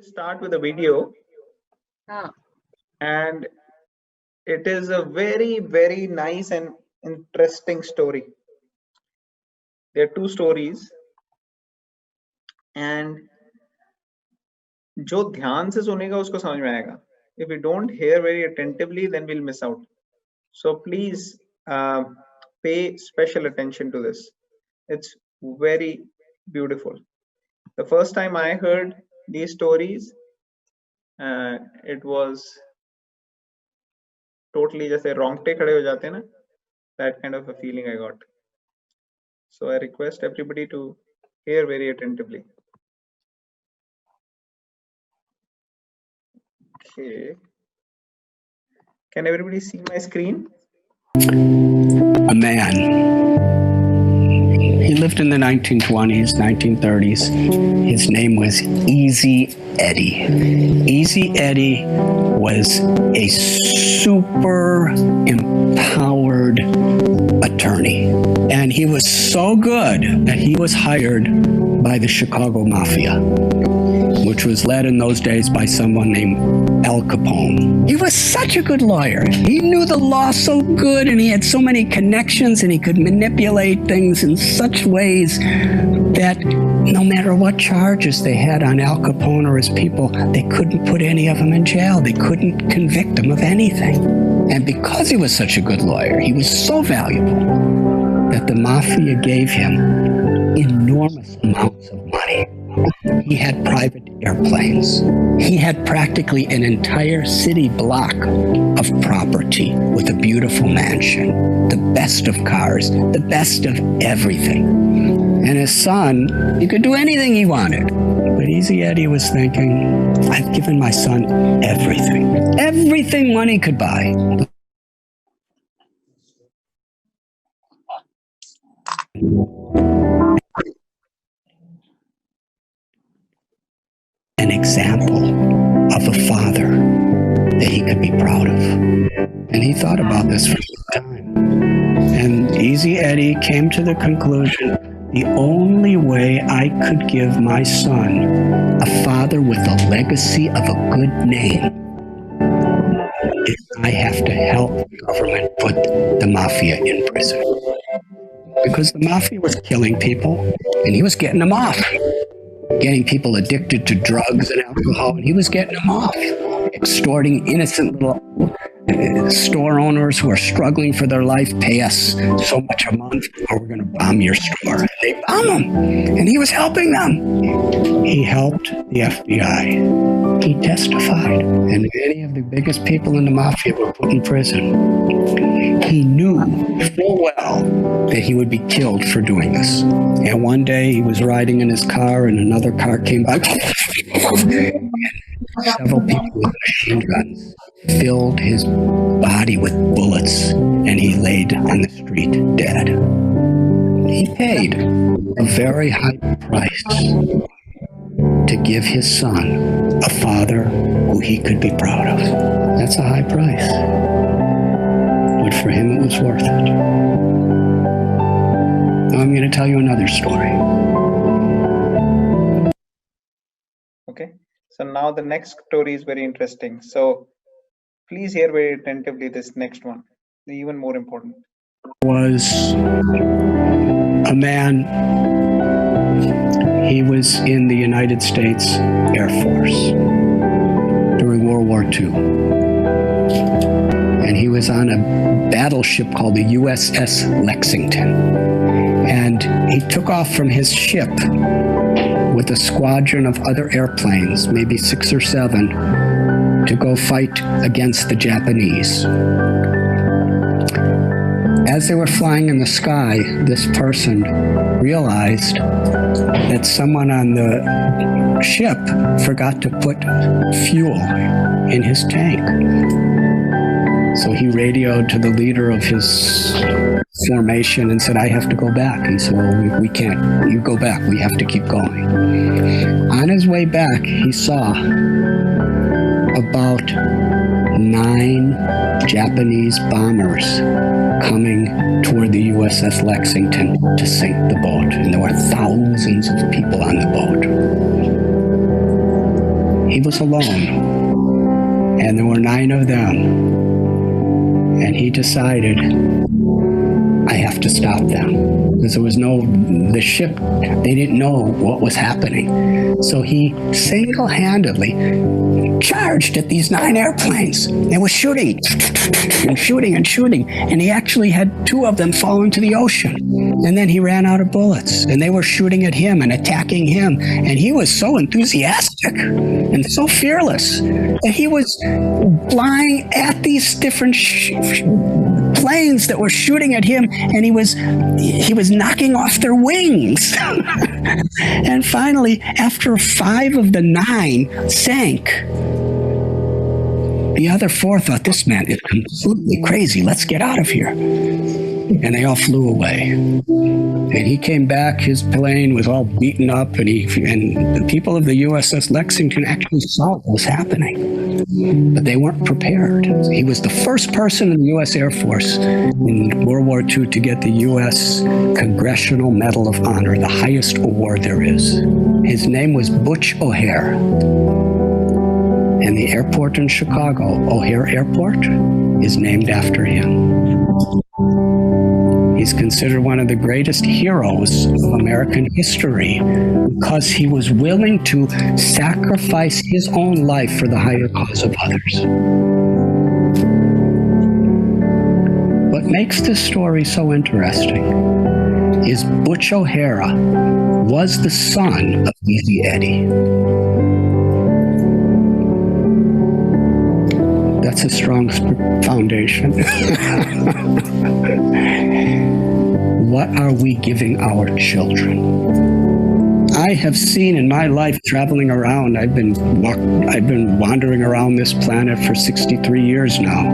start with a video, हाँ and it is a very, very nice and interesting story. There are two stories, and जो ध्यान से सुनेगा उसको समझ में आएगा. If we don't hear very attentively, then we'll miss out. So please pay special attention to this. It's very beautiful. The first time I heard these stories, it was totally जैसे रोंगटे खड़े हो जाते हैं ना, that kind of a feeling I got. So I request everybody to hear very attentively. Okay. Can everybody see my screen? A man. He lived in the 1920s, 1930s. His name was Easy Eddie. Easy Eddie was a super empowered attorney. And he was so good that he was hired by the Chicago Mafia, which was led in those days by someone named Al Capone. He was such a good lawyer. He knew the law so good, and he had so many connections, and he could manipulate things in such ways that no matter what charges they had on Al Capone or his people, they couldn't put any of them in jail. They couldn't convict him of anything. And because he was such a good lawyer, he was so valuable that the Mafia gave him enormous amounts of money. He had private airplanes. He had practically an entire city block of property with a beautiful mansion, the best of cars, the best of everything. And his son, he could do anything he wanted. But Easy Eddie was thinking, I've given my son everything. Everything money could buy. An example of a father that he could be proud of. And he thought about this for some time. And Easy Eddie came to the conclusion, the only way I could give my son a father with a legacy of a good name is I have to help the government put the Mafia in prison. Because the Mafia was killing people, and he was getting them off. Getting people addicted to drugs and alcohol, and he was getting them off. Extorting innocent little store owners who are struggling for their life, pay us so much a month or we're going to bomb your store. And they bomb him, and he was helping them. He helped the FBI. He testified, and many of the biggest people in the Mafia were put in prison. He knew full well that he would be killed for doing this. And one day he was riding in his car and another car came by. Several people with machine guns filled his body with bullets, and he laid on the street dead. He paid a very high price to give his son a father who he could be proud of. That's a high price. But for him, it was worth it. Now I'm going to tell you another story. Okay. So now the next story is very interesting. So please hear very attentively this next one, even more important. Was a man, he was in the United States Air Force during World War II. And he was on a battleship called the USS Lexington. And he took off from his ship with a squadron of other airplanes, maybe 6 or 7, to go fight against the Japanese. As they were flying in the sky, this person realized that someone on the ship forgot to put fuel in his tank. So he radioed to the leader of his formation and said, I have to go back. He said, well, we can't. You go back. We have to keep going. On his way back, he saw about 9 Japanese bombers coming toward the USS Lexington to sink the boat. And there were thousands of people on the boat. He was alone, and there were 9 of them. And he decided, I have to stop them, because there was the ship, they didn't know what was happening. So he single-handedly charged at these 9 airplanes. They were shooting and shooting and shooting. And he actually had 2 of them fall into the ocean. And then he ran out of bullets, and they were shooting at him and attacking him. And he was so enthusiastic and so fearless that he was flying at these different planes that were shooting at him, and he was knocking off their wings. And finally, after 5 of the 9 sank, the other 4 thought, this man is completely crazy. Let's get out of here. And they all flew away. And he came back, his plane was all beaten up, and the people of the USS Lexington actually saw what was happening. But they weren't prepared. He was the first person in the U.S. Air Force in World War II to get the U.S. Congressional Medal of Honor, the highest award there is. His name was Butch O'Hare. And the airport in Chicago, O'Hare Airport, is named after him. He's considered one of the greatest heroes of American history because he was willing to sacrifice his own life for the higher cause of others. What makes this story so interesting is Butch O'Hare was the son of Easy Eddie. That's a strong foundation. What are we giving our children? I have seen in my life traveling around, I've been wandering around this planet for 63 years now.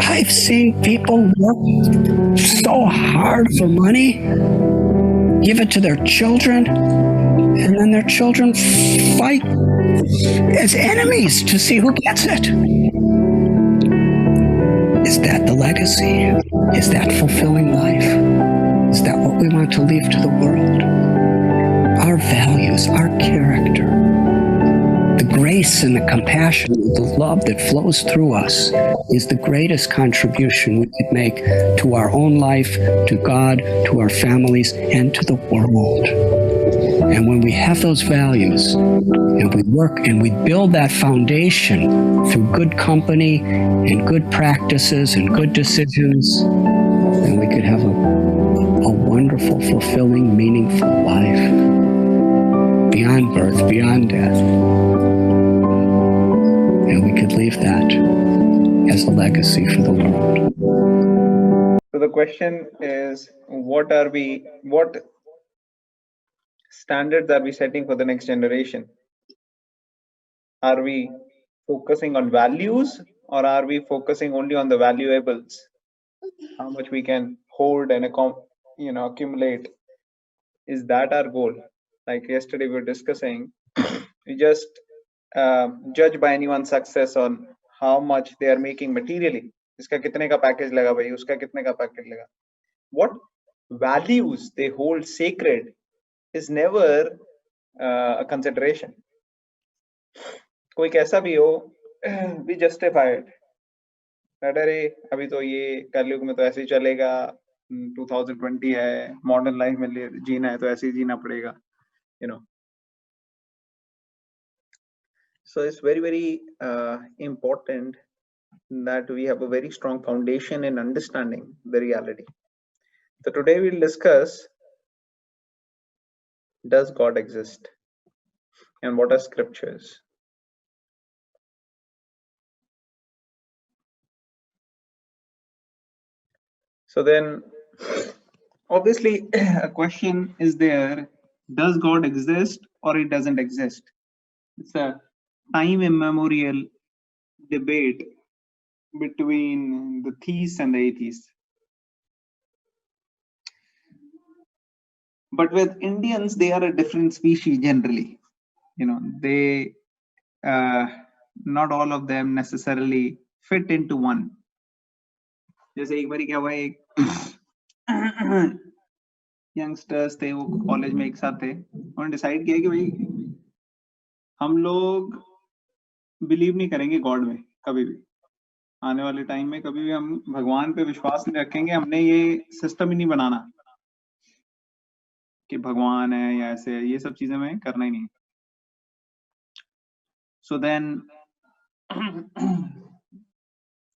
I've seen people work so hard for money, give it to their children, and then their children fight as enemies to see who gets it. Is that the legacy? Is that fulfilling life? Is that what we want to leave to the world? Our values, our character, the grace and the compassion, the love that flows through us is the greatest contribution we could make to our own life, to God, to our families, and to the world. And when we have those values, and we work and we build that foundation through good company and good practices and good decisions, then we could have a wonderful, fulfilling, meaningful life beyond birth, beyond death. And we could leave that as a legacy for the world. So the question is, what standards are we setting for the next generation? Are we focusing on values, or are we focusing only on the valuables? How much we can hold and accumulate? Is that our goal? Like yesterday we were discussing, we just judge by anyone's success on how much they are making materially. Iska kitne ka package laga bhai, uska kitne ka package laga. What values they hold sacred is never a consideration. कोई कैसा भी हो, be justified. अरे अभी तो ये कलयुग में तो ऐसे ही चलेगा, 2020 है, मॉडर्न लाइफ में जीना है तो ऐसे ही जीना पड़ेगा, So it's very, very important that we have a very strong foundation in understanding the reality. So today we'll discuss, does God exist? And what are scriptures? So then, obviously, a question is there, does God exist or it doesn't exist? It's a time immemorial debate between the theists and the atheists. But with Indians, they are a different species generally. They, not all of them necessarily fit into one. जैसे एक बारी क्या हुआ, एक youngsters थे, वो college में एक साथ थे, उन्होंने डिसाइड किया कि भाई हम लोग बिलीव नहीं करेंगे गॉड में कभी भी, आने वाले टाइम में कभी भी हम भगवान पे विश्वास नहीं रखेंगे। हमने ये सिस्टम ही नहीं बनाना कि भगवान है या ऐसे है, ये सब चीजें हमें करना ही नहीं। सो देन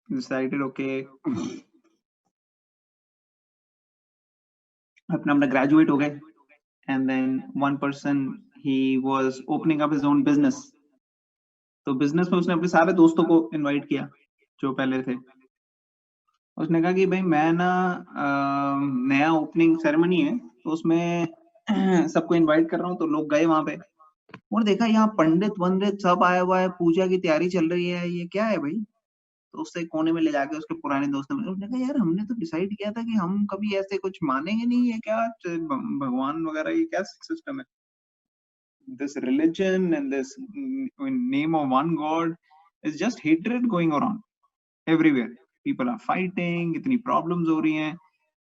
डिसाइडेड ओके, अपना ग्रेजुएट हो गए, एंड देन वन पर्सन ही was opening up his own business. तो बिजनेस में उसने अपने सारे दोस्तों को इनवाइट किया जो पहले थे। उसने कहा कि भाई मैं ना नया ओपनिंग सेरेमनी है तो उसमें सबको इनवाइट कर रहा हूँ। तो लोग गए वहां पे और देखा यहाँ पंडित वंडित सब आया हुआ है, पूजा की तैयारी चल रही है, ये क्या है भाई। तो उससे कोने में ले जाके उसके पुराने दोस्त ने उसने कहा यार हमने तो डिसाइड किया था कि हम कभी ऐसे कुछ मानेंगे नहीं, है क्या भगवान वगैरह, ये क्या सिस्टम है। This religion and this name of one god is just hatred going around everywhere. People are fighting, इतनी problems हो रही हैं।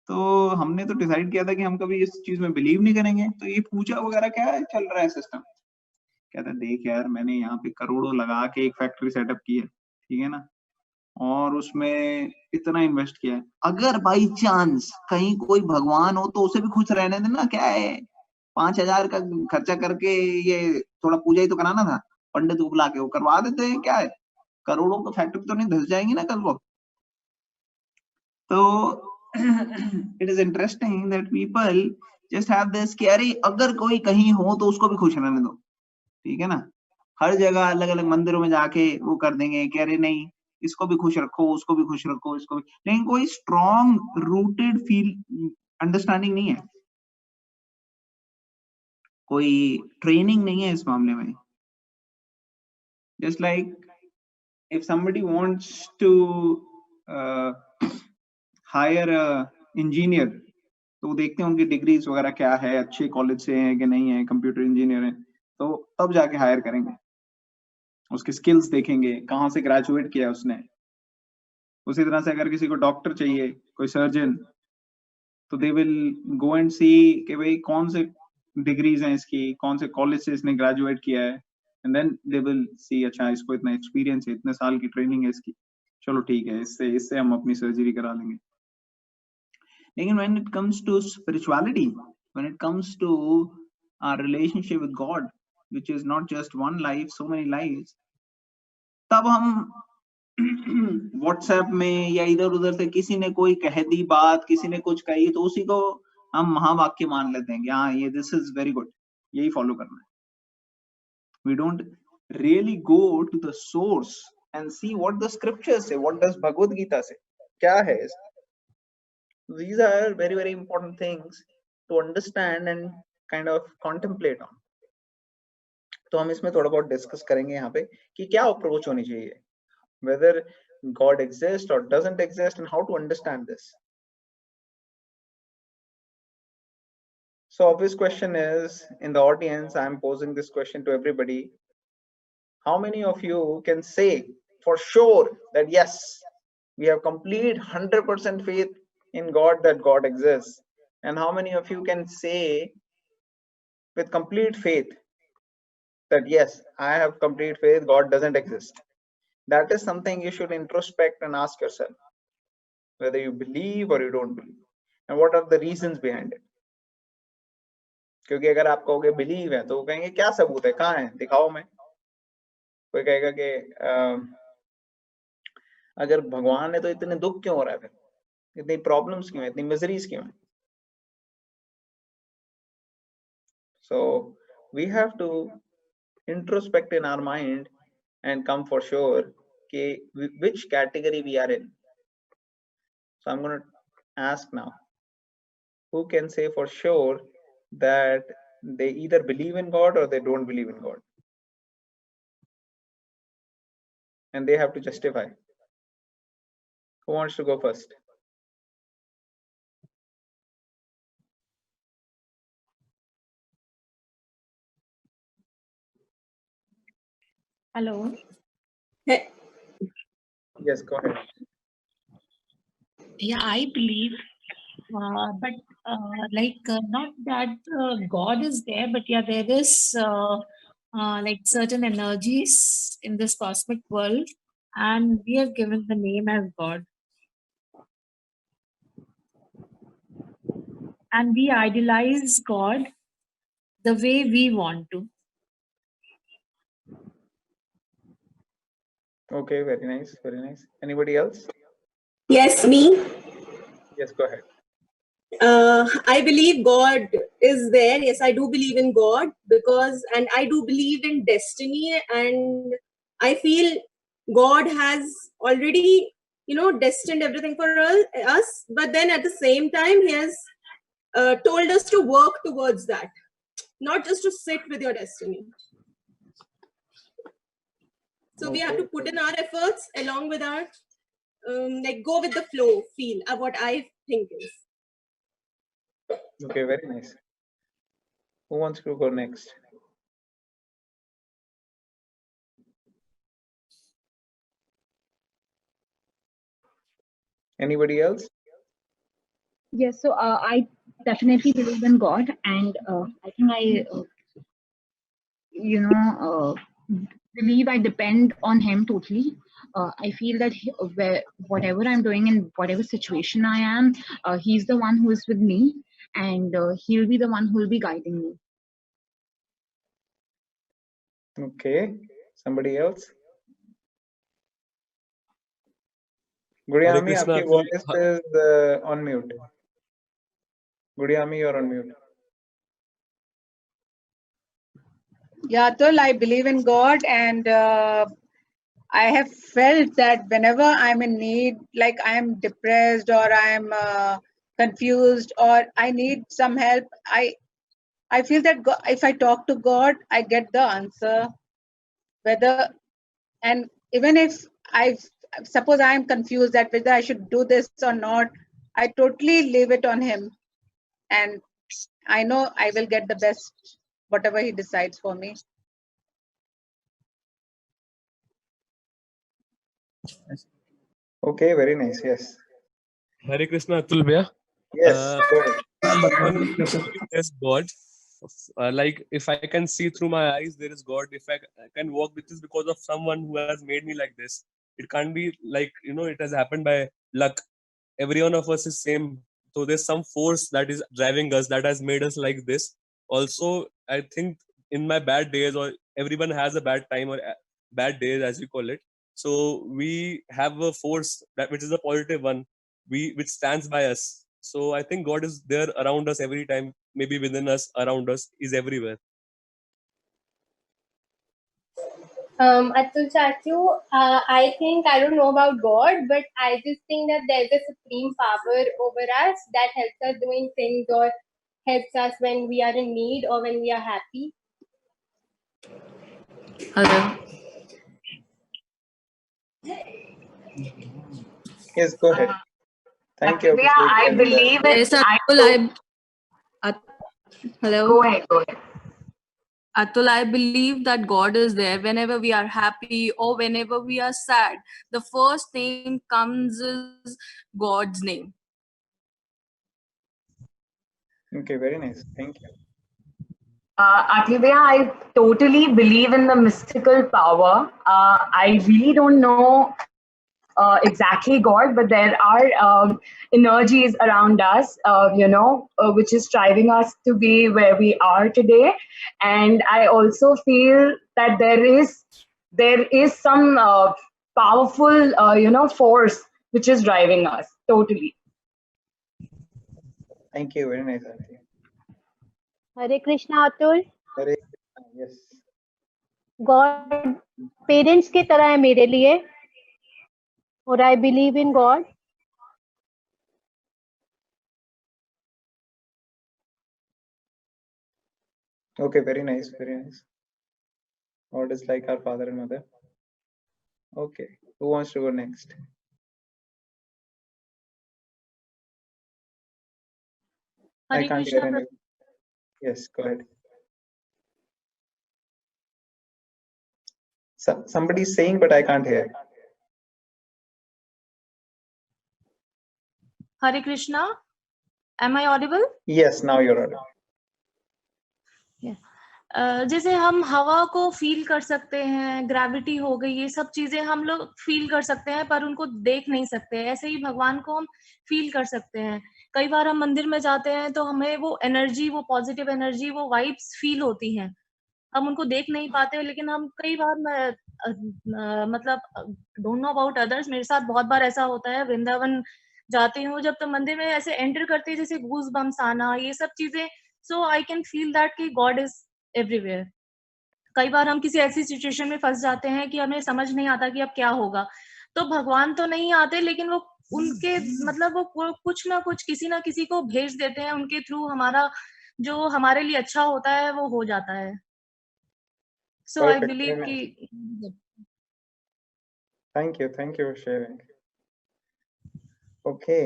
तो हमने तो डिसाइड किया था कि हम कभी इस चीज में बिलीव नहीं करेंगे। तो ये पूजा वगैरह क्या है चल रहा है सिस्टम। कहता है देख यार मैंने यहाँ पे करोड़ों लगा के एक फैक्ट्री सेटअप की है, ठीक है ना, और उसमें इतना इन्वेस्ट किया है। अगर बाई चांस कहीं कोई भगवान हो तो उसे भी खुश रहने देना, क्या है 5,000 का खर्चा करके ये थोड़ा पूजा ही तो कराना था, पंडित को बुला के वो करवा देते हैं, क्या है करोड़ों का फैक्ट्री तो नहीं धस जाएंगी ना कल वो। तो it is interesting that people just have this कि अरे अगर कोई कहीं हो तो उसको भी खुश रहने दो, ठीक है ना। हर जगह अलग अलग मंदिरों में जाके वो कर देंगे कि अरे नहीं इसको भी खुश रखो, उसको भी खुश रखो, इसको भी, लेकिन कोई स्ट्रॉन्ग रूटेड फील अंडरस्टैंडिंग नहीं है, कोई ट्रेनिंग नहीं है इस मामले में। Just like if somebody wants to hire a engineer, तो वो देखते हैं उनकी डिग्रीज वगैरह क्या है, अच्छे कॉलेज से हैं कि नहीं है, कंप्यूटर इंजीनियर है, तो तब जाके हायर करेंगे। उसके स्किल्स देखेंगे, कहाँ से ग्रेजुएट किया उसने। उसी तरह से अगर किसी को डॉक्टर चाहिए, कोई सर्जन, तो दे विल गो एंड सी कि भाई कौन से डिग्रीज हैं इसकी, कौन से कॉलेज से इसने ग्रेजुएट किया है, and then they will see अच्छा इसको इतना एक्सपीरियंस है, इतने साल की ट्रेनिंग है इसकी, चलो ठीक है इससे इससे हम अपनी सर्जरी करा लेंगे। लेकिन when it comes to spirituality, when it comes to our relationship with God, which is not just one life, so many lives, तब हम व्हाट्सएप में या इधर उधर से किसी ने कोई कह दी बात, किसी ने कुछ कही, तो उसी को हम महावाक्य मान लेते हैं कि हाँ ये दिस इज वेरी गुड, यही फॉलो करना है। We don't really go to the source and see what the scriptures say, what does Bhagavad Gita say, क्या है। These are very very important things to understand and kind of contemplate on. तो हम इसमें थोड़ा बहुत discuss करेंगे यहाँ पे कि क्या अप्रोच होनी चाहिए, whether God exists or doesn't exist, and how to understand this. So obvious question is, in the audience I am posing this question to everybody, how many of you can say for sure that yes, we have complete 100% faith in God, that God exists, and how many of you can say with complete faith that yes, I have complete faith, God doesn't exist? That is something you should introspect and ask yourself, whether you believe or you don't believe, and what are the reasons behind it. क्योंकि अगर आप कहोगे believe है तो वो कहेंगे क्या सबूत है, कहाँ है, दिखाओ। मैं कोई कहेगा कि अगर भगवान है तो इतने दुख क्यों हो रहा है, फिर इतनी प्रॉब्लम्स क्यों है, इतनी मिजरीज क्यों है। So we have to introspect in our mind and come for sure which category we are in. So I'm going to ask now, who can say for sure that they either believe in God or they don't believe in God, and they have to justify. Who wants to go first? Hello. Yes, go ahead. Yeah, I believe, but not that God is there, but yeah, there is like certain energies in this cosmic world, and we have given the name as God. And we idealize God the way we want to. Okay, very nice, very nice. Anybody else? Yes, me. Yes, go ahead. I believe God is there. Yes, I do believe in God and I do believe in destiny, and I feel God has already, destined everything for us. But then at the same time, He has told us to work towards that, not just to sit with your destiny. So we have to put in our efforts along with our, go with the flow feel of what I think is. Okay, very nice. Who wants to go next? Anybody else? Yes, so I definitely believe in God, and I think believe I depend on Him totally. I feel that whatever I'm doing in whatever situation I am, He's the one who is with me, and He'll be the one who will be guiding me. Okay, somebody else? Guryami, आपकी voice is on mute. Guryami, you're on mute. Yeah, Atul, I believe in God, and I have felt that whenever I'm in need, like I'm depressed or I'm confused or I need some help, I feel that if I talk to God, I get the answer. And even if suppose I'm confused that whether I should do this or not, I totally leave it on Him, and I know I will get the best, whatever He decides for me. Okay, very nice. Yes. Hare Krishna, Atul Bhaiya. Yes. Go ahead. There's God. Like if I can see through my eyes, there is God. If I can walk with this because of someone who has made me like this. It can't be like, it has happened by luck. Every one of us is same. So there's some force that is driving us, that has made us like this. Also, I think in my bad days, or everyone has a bad time or bad days as we call it. So we have a force which is a positive one, which stands by us. So I think God is there around us every time, maybe within us, around us, is everywhere. Atul Chachu, I think, I don't know about God, but I just think that there's a supreme power over us that helps us doing things or helps us when we are in need or when we are happy. Hello. Yes, go ahead. Thank you. Yeah, I believe it. Hello. Go ahead. Atul, I believe that God is there whenever we are happy or whenever we are sad. The first thing comes is God's name. Okay, very nice. Thank you. Atlibya, I totally believe in the mystical power. I really don't know exactly God, but there are energies around us, which is driving us to be where we are today. And I also feel that there is some powerful, force which is driving us totally. Thank you. Very nice, Auntie. Hare Krishna, Atul. Hare Krishna. Yes. God parents की तरह है मेरे लिए, और I believe in God. Okay, very nice. Very nice. God is like our father and mother. Okay, who wants to go next? I can't hear any. Yes, go ahead. Somebody's saying, but I can't hear. Hare Krishna. Am I audible? Yes, now you're audible. Yeah. जैसे हम हवा को feel कर सकते हैं, gravity हो गई, ये सब चीजें हम लोग फील कर सकते हैं पर उनको देख नहीं सकते। ऐसे ही भगवान को हम फील कर सकते हैं। कई बार हम मंदिर में जाते हैं तो हमें वो एनर्जी, वो पॉजिटिव एनर्जी, वो वाइब्स फील होती हैं। हम उनको देख नहीं पाते, लेकिन हम कई बार मतलब डोंट नो अबाउट अदर्स, मेरे साथ बहुत बार ऐसा होता है। वृंदावन जाती हूँ जब, तो मंदिर में ऐसे एंटर करते हैं जैसे गूज बम्स आना, ये सब चीजें। सो आई कैन फील दैट कि गॉड इज एवरीवेयर। कई बार हम किसी ऐसी सिचुएशन में फंस जाते हैं कि हमें समझ नहीं आता कि अब क्या होगा, तो भगवान तो नहीं आते, लेकिन वो उनके मतलब वो कुछ ना कुछ किसी ना किसी को भेज देते हैं, उनके थ्रू हमारा जो हमारे लिए अच्छा होता है वो हो जाता है। सो आई Perfect. Believe Very nice. कि Thank you for sharing. Okay.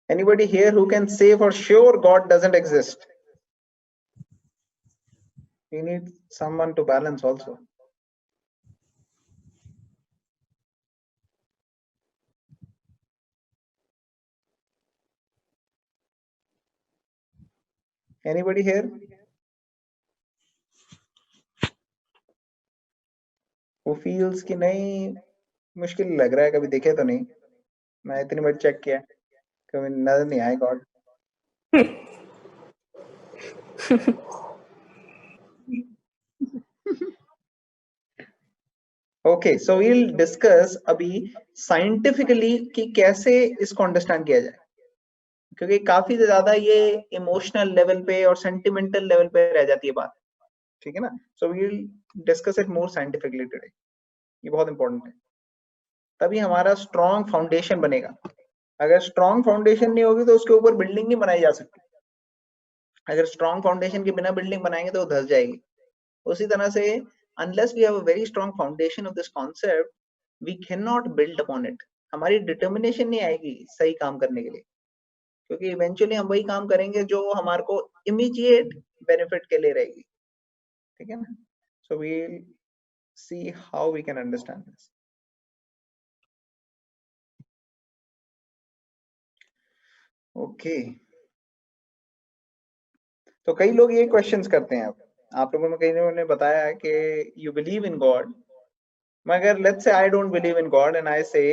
Anybody here who can say for sure God doesn't exist? We need someone to balance also. Anybody here? Who feels कि नहीं, मुश्किल लग रहा है, कभी देखे तो नहीं, मैं इतनी बार चेक किया, कभी नजर नहीं आए God. Okay, so we'll discuss अभी साइंटिफिकली कि कैसे इसको अंडरस्टैंड किया जाए, क्योंकि काफी ज्यादा ये इमोशनल लेवल पे और सेंटिमेंटल लेवल पे रह जाती है बात, ठीक है ना। So we will discuss it more scientifically today, ये बहुत इंपॉर्टेंट है, तभी हमारा स्ट्रॉन्ग फाउंडेशन बनेगा। अगर स्ट्रॉन्ग फाउंडेशन नहीं होगी तो उसके ऊपर बिल्डिंग नहीं बनाई जा सकती। अगर स्ट्रॉन्ग फाउंडेशन के बिना बिल्डिंग बनाएंगे तो धस जाएगी। उसी तरह से unless we have a very strong foundation of this concept, we cannot build upon it. हमारी डिटर्मिनेशन नहीं आएगी सही काम करने के लिए, क्योंकि इवेंचुअली हम वही काम करेंगे जो हमारे को इमीडिएट बेनिफिट के लिए रहेगी, ठीक है ना। So we will see how we can understand this. Okay, तो कई लोग ये क्वेश्चंस करते हैं। आप लोगों में कई लोगों ने बताया है कि यू बिलीव इन गॉड, मगर let's say I don't believe in God and I से,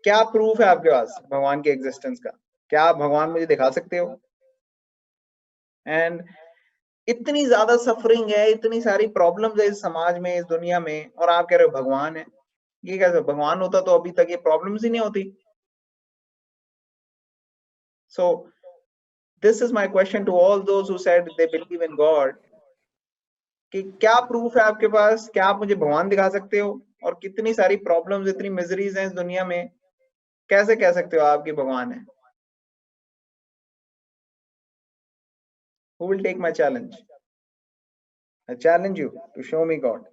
क्या प्रूफ है आपके पास भगवान के एग्जिस्टेंस का? क्या आप भगवान मुझे दिखा सकते हो? एंड इतनी ज्यादा सफरिंग है, इतनी सारी प्रॉब्लम्स है इस समाज में, इस दुनिया में, और आप कह रहे हो भगवान है। ये कैसे? भगवान होता तो अभी तक ये प्रॉब्लम्स ही नहीं होती। So this is my question to all those who said they believe in God, कि क्या प्रूफ है आपके पास? क्या आप मुझे भगवान दिखा सकते हो? और कितनी सारी प्रॉब्लम्स, इतनी मिजरीज हैं इस दुनिया में, कैसे कह सकते हो आपकी भगवान है? Who will take my challenge? I challenge you to show me God.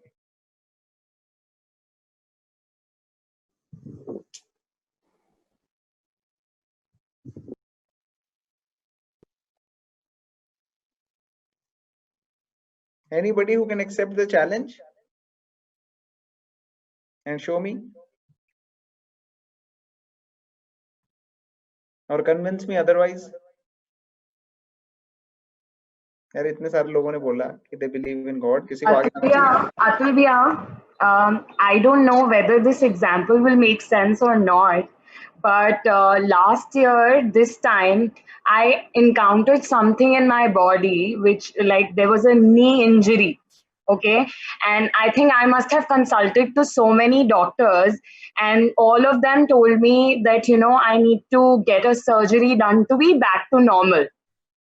Anybody who can accept the challenge and show me or convince me otherwise? यार इतने सारे लोगों ने बोला कि they believe in God, किसी को आगे Atul bhaiya, I don't know whether this example will make sense or not, but last year this time I encountered something in my body which, like, there was a knee injury. Okay, and I think I must have consulted to so many doctors, and all of them told me that, you know, I need to get a surgery done to be back to normal.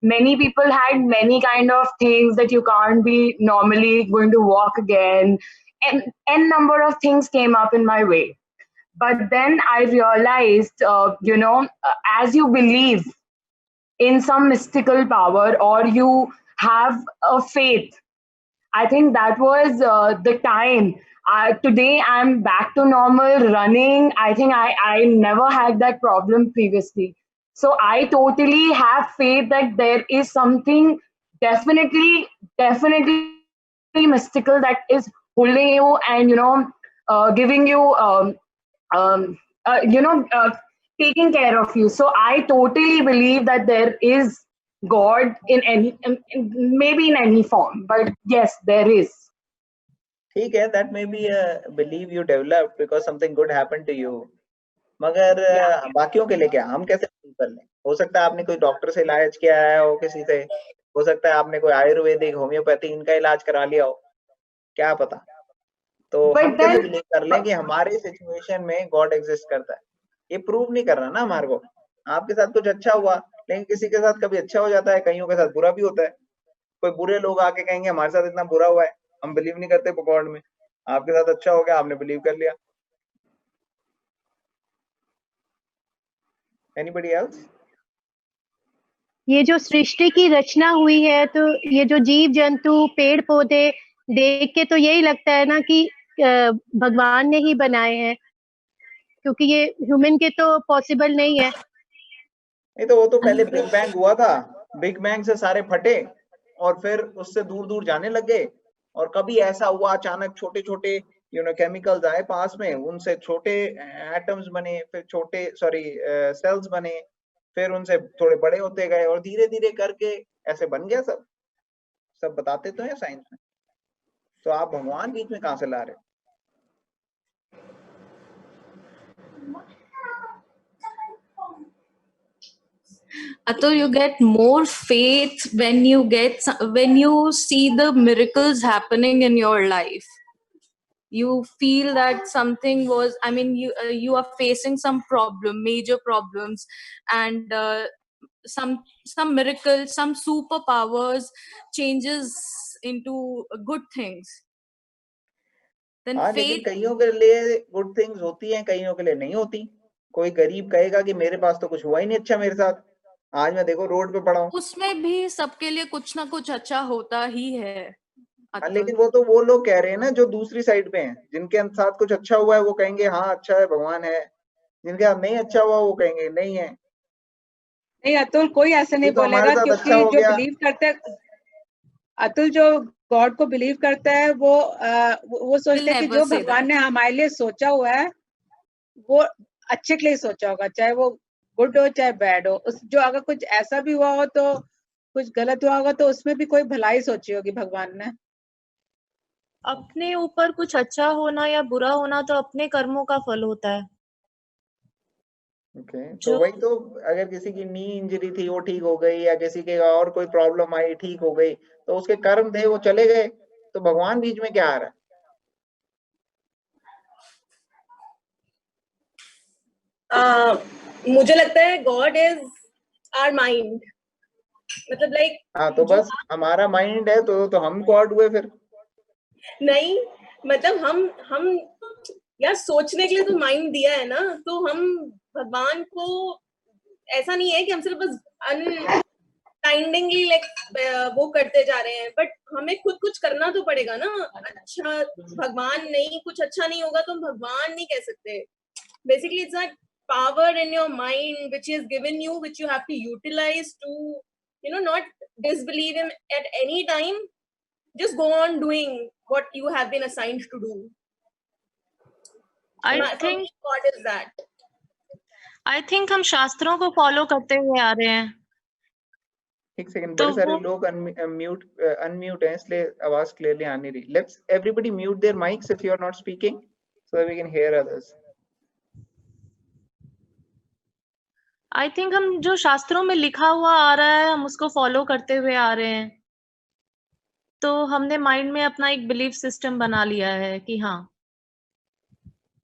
Many people had many kind of things that you can't be normally going to walk again, and n number of things came up in my way. But then I realized, as you believe in some mystical power or you have a faith, I think that was the time. Today I'm back to normal running. I think I never had that problem previously. So I totally have faith that there is something definitely mystical that is holding you and, giving you, taking care of you. So I totally believe that there is God in any, maybe in any form, but yes, there is. ठीक है, that may be a belief you developed because something good happened to you. मगर बाकियों के लिए क्या, हम कैसे believe कर लें? हो सकता है आपने कोई डॉक्टर से इलाज किया है हो किसी से, हो सकता है आपने कोई आयुर्वेदिक होम्योपैथी इनका इलाज करा लिया हो, क्या पता। तो हम कैसे बिलीव कर लें कि हमारे सिचुएशन में गॉड एग्जिस्ट करता है? ये प्रूव नहीं कर रहा ना हमारे को। आपके साथ कुछ अच्छा हुआ, लेकिन किसी के साथ कभी अच्छा हो जाता है, कईयों के साथ बुरा भी होता है। कोई बुरे लोग आके कहेंगे हमारे साथ इतना बुरा हुआ है, हम बिलीव नहीं करते गॉड में। आपके साथ अच्छा हो गया, आपने बिलीव कर लिया। Anybody else? ये जो सृष्टि की रचना हुई है, तो ये जो जीव जंतु पेड़ पौधे देख के तो यही लगता है ना कि भगवान ने ही बनाए हैं, क्योंकि ये ह्यूमन के तो पॉसिबल नहीं है। नहीं तो वो तो पहले बिग बैंग हुआ था, बिग बैंग से सारे फटे और फिर उससे दूर दूर जाने लगे। और कभी ऐसा हुआ अचानक छोटे छोटे केमिकल्स आए पास में, उनसे छोटे एटम्स बने, फिर छोटे सेल्स बने, फिर उनसे थोड़े बड़े होते गए और धीरे धीरे करके ऐसे बन गया सब। सब बताते तो है साइंस में। तो आप भगवान बीच में कहां से ला रहे हो? Atul, you get more faith when you see the miracles happening in your life. You feel that something was, I mean, you are facing some major problems, and some miracles, some superpowers changes into good things. Then हाँ, लेकिन faith, कईयों के लिए good things होती हैं, कईयों के लिए नहीं होती। कोई गरीब कहेगा कि मेरे पास तो कुछ हुआ ही नहीं अच्छा मेरे साथ, आज मैं देखो रोड पे पड़ा हूँ। उसमें भी सबके लिए कुछ ना कुछ अच्छा होता ही है। हाँ, लेकिन वो तो वो लोग कह रहे हैं ना जो दूसरी साइड पे हैं, जिनके साथ कुछ अच्छा हुआ है वो कहेंगे हाँ अच्छा है, भगवान है। जिनके साथ नहीं अच्छा हुआ वो कहेंगे नहीं है। नहीं अतुल, कोई ऐसे नहीं तो हमारे बोलेगा, साथ क्योंकि अच्छा हो जो गया। बिलीव करते हैं अतुल, जो गॉड को बिलीव करता है वो सोचते हैं कि never जो say भगवान ने हमारे लिए सोचा हुआ है वो अच्छे के लिए सोचा होगा, चाहे वो गुड हो चाहे बैड हो। उस जो अगर कुछ ऐसा भी हुआ हो तो कुछ गलत हुआ होगा तो उसमें भी कोई भलाई सोची होगी भगवान ने। अपने ऊपर कुछ अच्छा होना या बुरा होना तो अपने कर्मों का फल होता है। ओके, तो वही तो, अगर किसी की नी इंजरी थी वो ठीक हो गई, या किसी के और कोई प्रॉब्लम आई ठीक हो गई, तो उसके कर्म थे वो चले गए, तो भगवान बीच में क्या आ रहा है? मुझे लगता है गॉड इज आवर माइंड, मतलब लाइक हाँ, तो बस हमारा माइंड है तो हम गॉड हुए फिर? नहीं, मतलब हम यार सोचने के लिए तो माइंड दिया है ना, तो हम भगवान को ऐसा नहीं है कि हम सिर्फ बस अनटाइमिंगली वो करते जा रहे हैं, बट हमें खुद कुछ करना तो पड़ेगा ना। अच्छा, भगवान नहीं, कुछ अच्छा नहीं होगा तो हम भगवान नहीं कह सकते। Basically it's that power in your mind which is given you, which you have to utilize to, not disbelieve him at any time. Just go on doing what you have been assigned to do. I think हम शास्त्रों को follow करते हुए आ रहे हैं। एक second, बड़े सारे लोग अनम्यूट हैं, इसलिए आवाज क्लियरली आ नहीं रही। Let's everybody mute their mics if you are not speaking so that we can hear others. I think हम जो शास्त्रों में लिखा हुआ आ रहा है हम उसको फॉलो करते हुए आ रहे हैं, तो हमने माइंड में अपना एक बिलीफ सिस्टम बना लिया है कि हाँ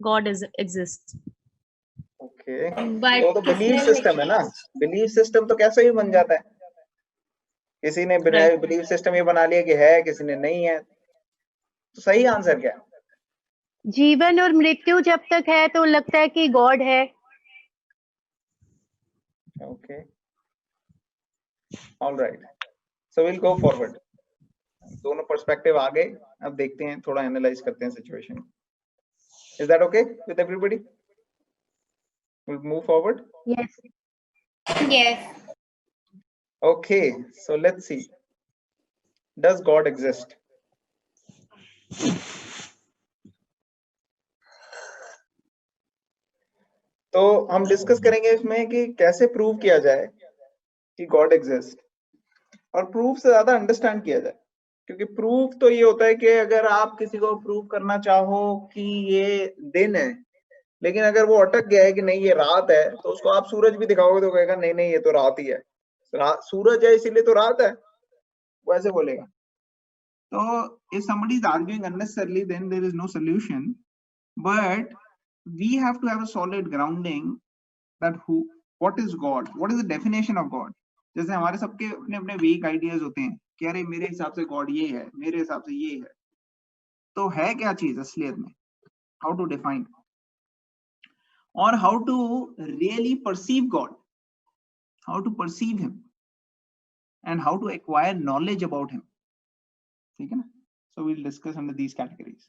गॉड एग्जिस्ट। ओके, तो बिलीफ सिस्टम है ना, बिलीफ सिस्टम तो कैसे भी बन जाता है। किसी ने बिलीफ सिस्टम ये बना लिया कि है, किसी ने नहीं है। तो सही आंसर क्या है? जीवन और मृत्यु जब तक है तो लगता है कि गॉड है। Okay, alright, so will go forward. दोनों पर्सपेक्टिव आ गए, अब देखते हैं, थोड़ा एनालाइज करते हैं situation. Is that okay with everybody? We'll move forward? Yes. Yes. Okay, so let's see. Does God exist? तो हम डिस्कस करेंगे इसमें कि कैसे प्रूव किया जाए कि गॉड एग्जिस्ट। और प्रूफ से ज्यादा अंडरस्टैंड किया जाए, क्योंकि प्रूफ तो ये होता है कि अगर आप किसी को प्रूव करना चाहो कि ये दिन है, लेकिन अगर वो अटक गया है कि नहीं ये रात है, तो उसको आप सूरज भी दिखाओगे तो कहेगा नहीं नहीं ये तो रात ही है, सूरज है इसीलिए तो रात है, वो ऐसे बोलेगा. So if somebody is arguing unnecessarily, then there is no solution. But we have to have a solid grounding that what is God? What is the definition of God? जैसे हमारे सबके अपने अपने weak ideas होते हैं कि अरे मेरे हिसाब से God ये है, मेरे हिसाब से ये है. तो है क्या चीज असलियत में? How to define? Or how to really perceive God? How to perceive Him? And how to acquire knowledge about Him? ठीक है ना? So we'll discuss under these categories.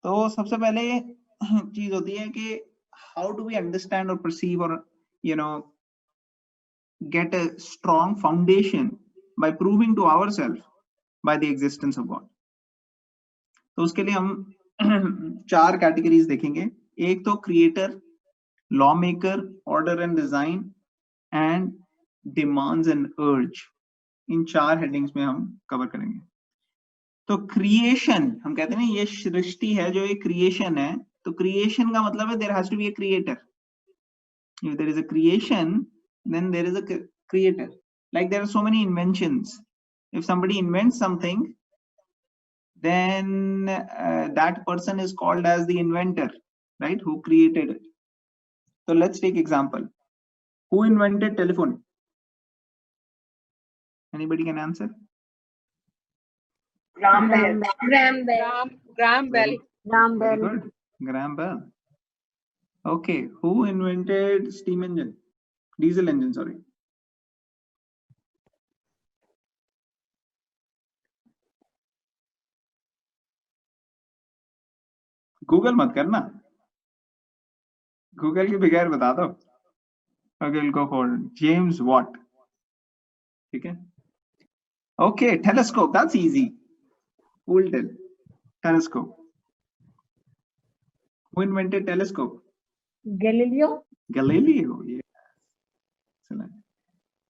तो सबसे पहले चीज होती है कि how do we understand or perceive or get a strong foundation by proving to ourselves by the existence of God. तो उसके लिए हम 4 कैटेगरीज देखेंगे. एक तो creator, law maker, order and design and demands and अर्ज. इन 4 हेडिंग्स में हम कवर करेंगे. तो क्रिएशन हम कहते हैं ना, ये सृष्टि है जो ये क्रिएशन है. तो क्रिएशन का मतलब है there has to be a creator. If there is a creation then there is a creator. Like there are so many inventions. If somebody invents something then that person is called as the inventor, right? Who created it. So let's take example. Who invented telephone? Anybody can answer? Graham Bell. Graham Bell. Graham Bell. Very good. Graham Bell. Okay. Who invented steam engine? Diesel engine, sorry. Google मत करना, Google के बगैर बता दो. Okay, we'll go for James Watt. ठीक है. Okay, telescope. That's easy. We'll tell. Telescope. Who invented telescope? Galileo. Galileo. Yeah. Excellent.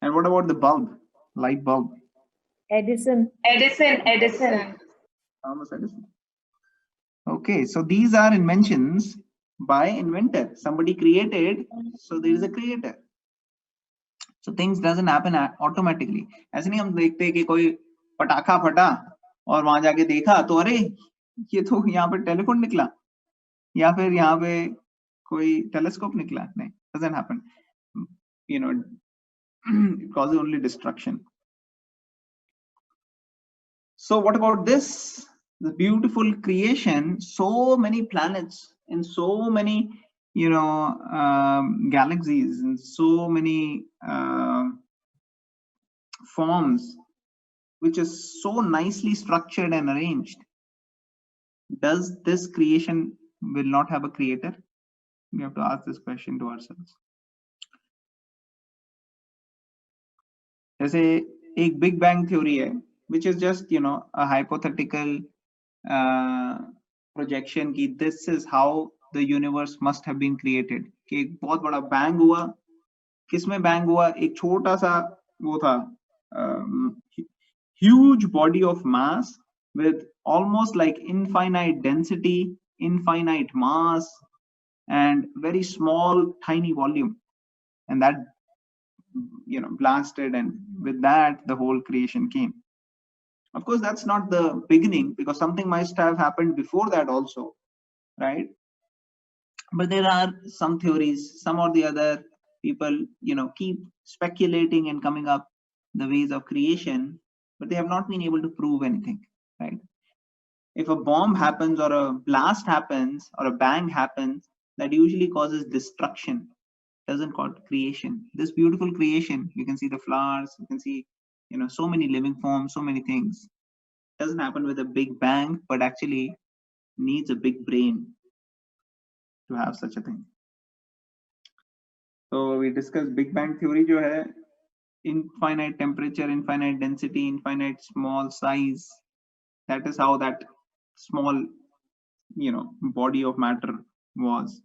And what about the bulb? Light bulb. Edison. Thomas Edison. Okay, so these are inventions by inventor. Somebody created, so there is a creator. So things doesn't happen automatically. ऐसे नहीं हम देखते कि कोई पटाखा फटा और वहां जाके देखा तो अरे ये तो यहाँ पे टेलीफोन निकला या फिर यहाँ पे कोई टेलीस्कोप निकला. नहीं, doesn't happen. It causes only destruction. So what about this? The beautiful creation, so many planets and so many, galaxies and so many forms, which is so nicely structured and arranged. Does this creation will not have a creator? We have to ask this question to ourselves. जैसे एक Big Bang theory है, which is just a hypothetical projection कि this is how the universe must have been created. कि एक बहुत बड़ा bang हुआ. किसमें bang हुआ? एक छोटा सा वो था huge body of mass with almost like infinite density, infinite mass, and very small tiny volume, and that blasted, and with that the whole creation came. Of course, that's not the beginning, because something must have happened before that also, right? But there are some theories, some or the other people, keep speculating and coming up the ways of creation, but they have not been able to prove anything, right? If a bomb happens or a blast happens or a bang happens, that usually causes destruction. Doesn't cause creation. This beautiful creation, you can see the flowers, you can see so many living forms, so many things. Doesn't happen with a big bang, but actually needs a big brain to have such a thing. So we discussed Big Bang theory, जो है infinite temperature, infinite density, infinite small size. That is how that small body of matter was,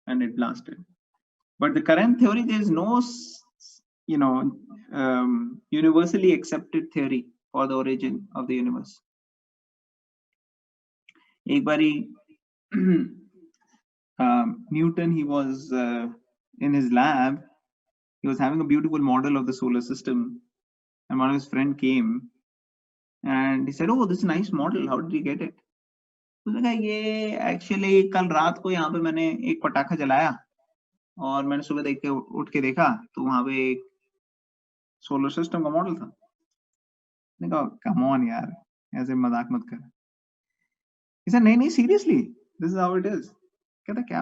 and it blasted. But the current theory, there is no you know, universally accepted theory for the origin of the universe. एक बारी Newton, he was in his lab, he was having a beautiful model of the solar system, and one of his friend came and he said, "Oh, this is a nice model. How did you get it?" उसने कहा, ये actually कल रात को यहाँ पे मैंने एक पटाखा जलाया और मैंने सुबह देख के उठ के देखा तो वहां पे एक सोलर सिस्टम का मॉडल था। मैंने कहा, कम ऑन यार, ऐसे मजाक मत कर। He said, नहीं seriously, this is how it is. कहता क्या,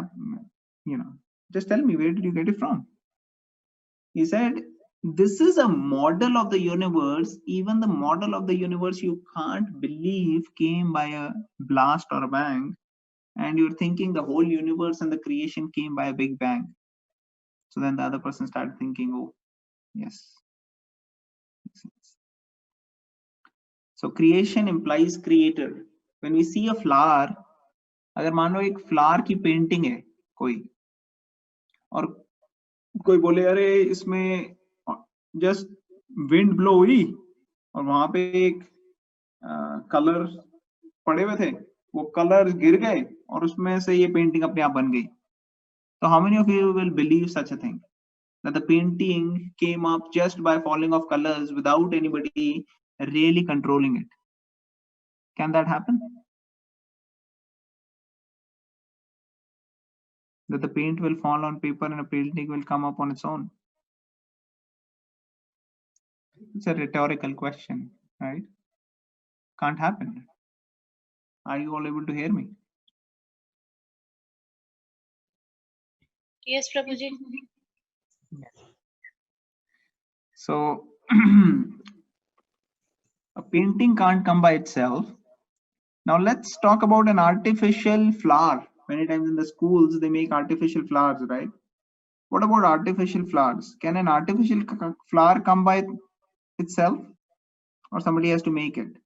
you know, just tell me, where did you get it from? He said, this is a model of the universe. Even the model of the universe you can't believe came by a blast or a bang, and you're thinking the whole universe and the creation came by a big bang. So then the other person started thinking, oh yes, makes sense. So creation implies creator. When we see a flower, अगर मान लो एक flower की painting है कोई, और कोई बोले अरे इसमें जस्ट विंड ब्लो हुई और वहां पे एक कलर पड़े हुए थे, वो कलर गिर गए और उसमें से ये पेंटिंग अपने आप बन गई, तो how many of you will believe such a thing, that the painting came up just by falling of colors without anybody really controlling it? Can that happen? That the paint will fall on paper and a painting will come up on its own? It's a rhetorical question, right? Can't happen. Are you all able to hear me? Yes, Prabhuji. So a painting can't come by itself. Now let's talk about an artificial flower. Many times in the schools they make artificial flowers, right? What about artificial flowers? Can an artificial flower come by itself, or somebody has to make it?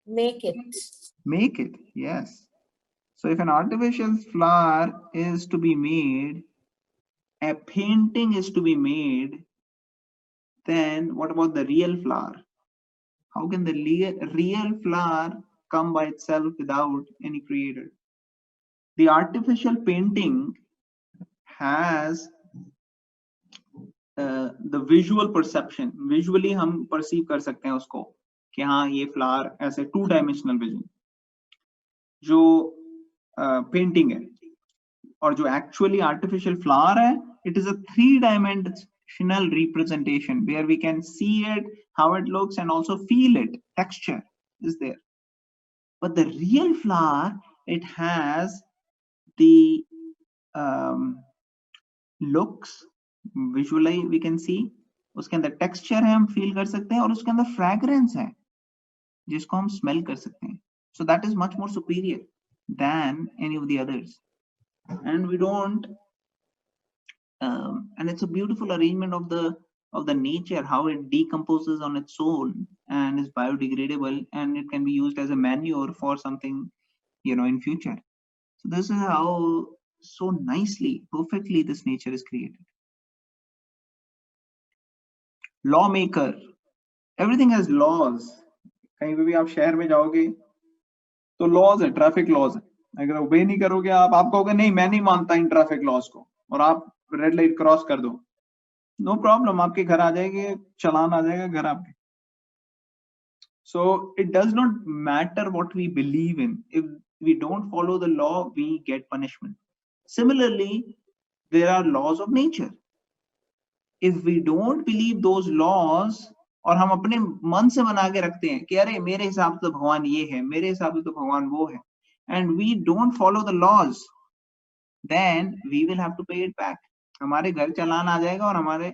Make it. Make it, yes. So if an artificial flower is to be made, a painting is to be made, then what about the real flower? How can the real flower come by itself without any creator? The artificial painting has the visual perception. Visually हम perceive कर सकते हैं उसको कि हाँ ये flower ऐसे two-dimensional vision. जो painting है और जो actually artificial flower है, it is a three-dimensional representation where we can see it, how it looks, and also feel it. Texture is there. But the real flower, it has the looks, visually we can see, उसके अंदर texture है, हम feel कर सकते हैं, और उसके अंदर fragrance है जिसको हम smell कर सकते हैं. So that is much more superior than any of the others. And we don't and it's a beautiful arrangement of the nature, how it decomposes on its own and is biodegradable, and it can be used as a manure for something, you know, in future. So this is how so nicely, perfectly this nature is created. Lawmaker, everything has laws. कहीं पे भी आप शहर में जाओगे तो laws है, traffic laws है. अगर obey नहीं करोगे आप कहोगे नहीं मैं नहीं मानता इन traffic laws को, और आप रेड लाइट क्रॉस कर दो, नो प्रॉब्लम, आपके घर आ जाएंगे, चालान आ जाएगा घर आपके. So it does not matter what we believe in. If we don't follow the law, we get punishment. Similarly, there are laws of nature. If we don't believe those laws, और हम अपने मन से बना के रखते हैं कि अरे मेरे हिसाब से तो भगवान ये है, मेरे हिसाब से तो भगवान वो है, and we don't follow the laws, then we will have to pay it back. हमारे घर चालान आ जाएगा और हमारे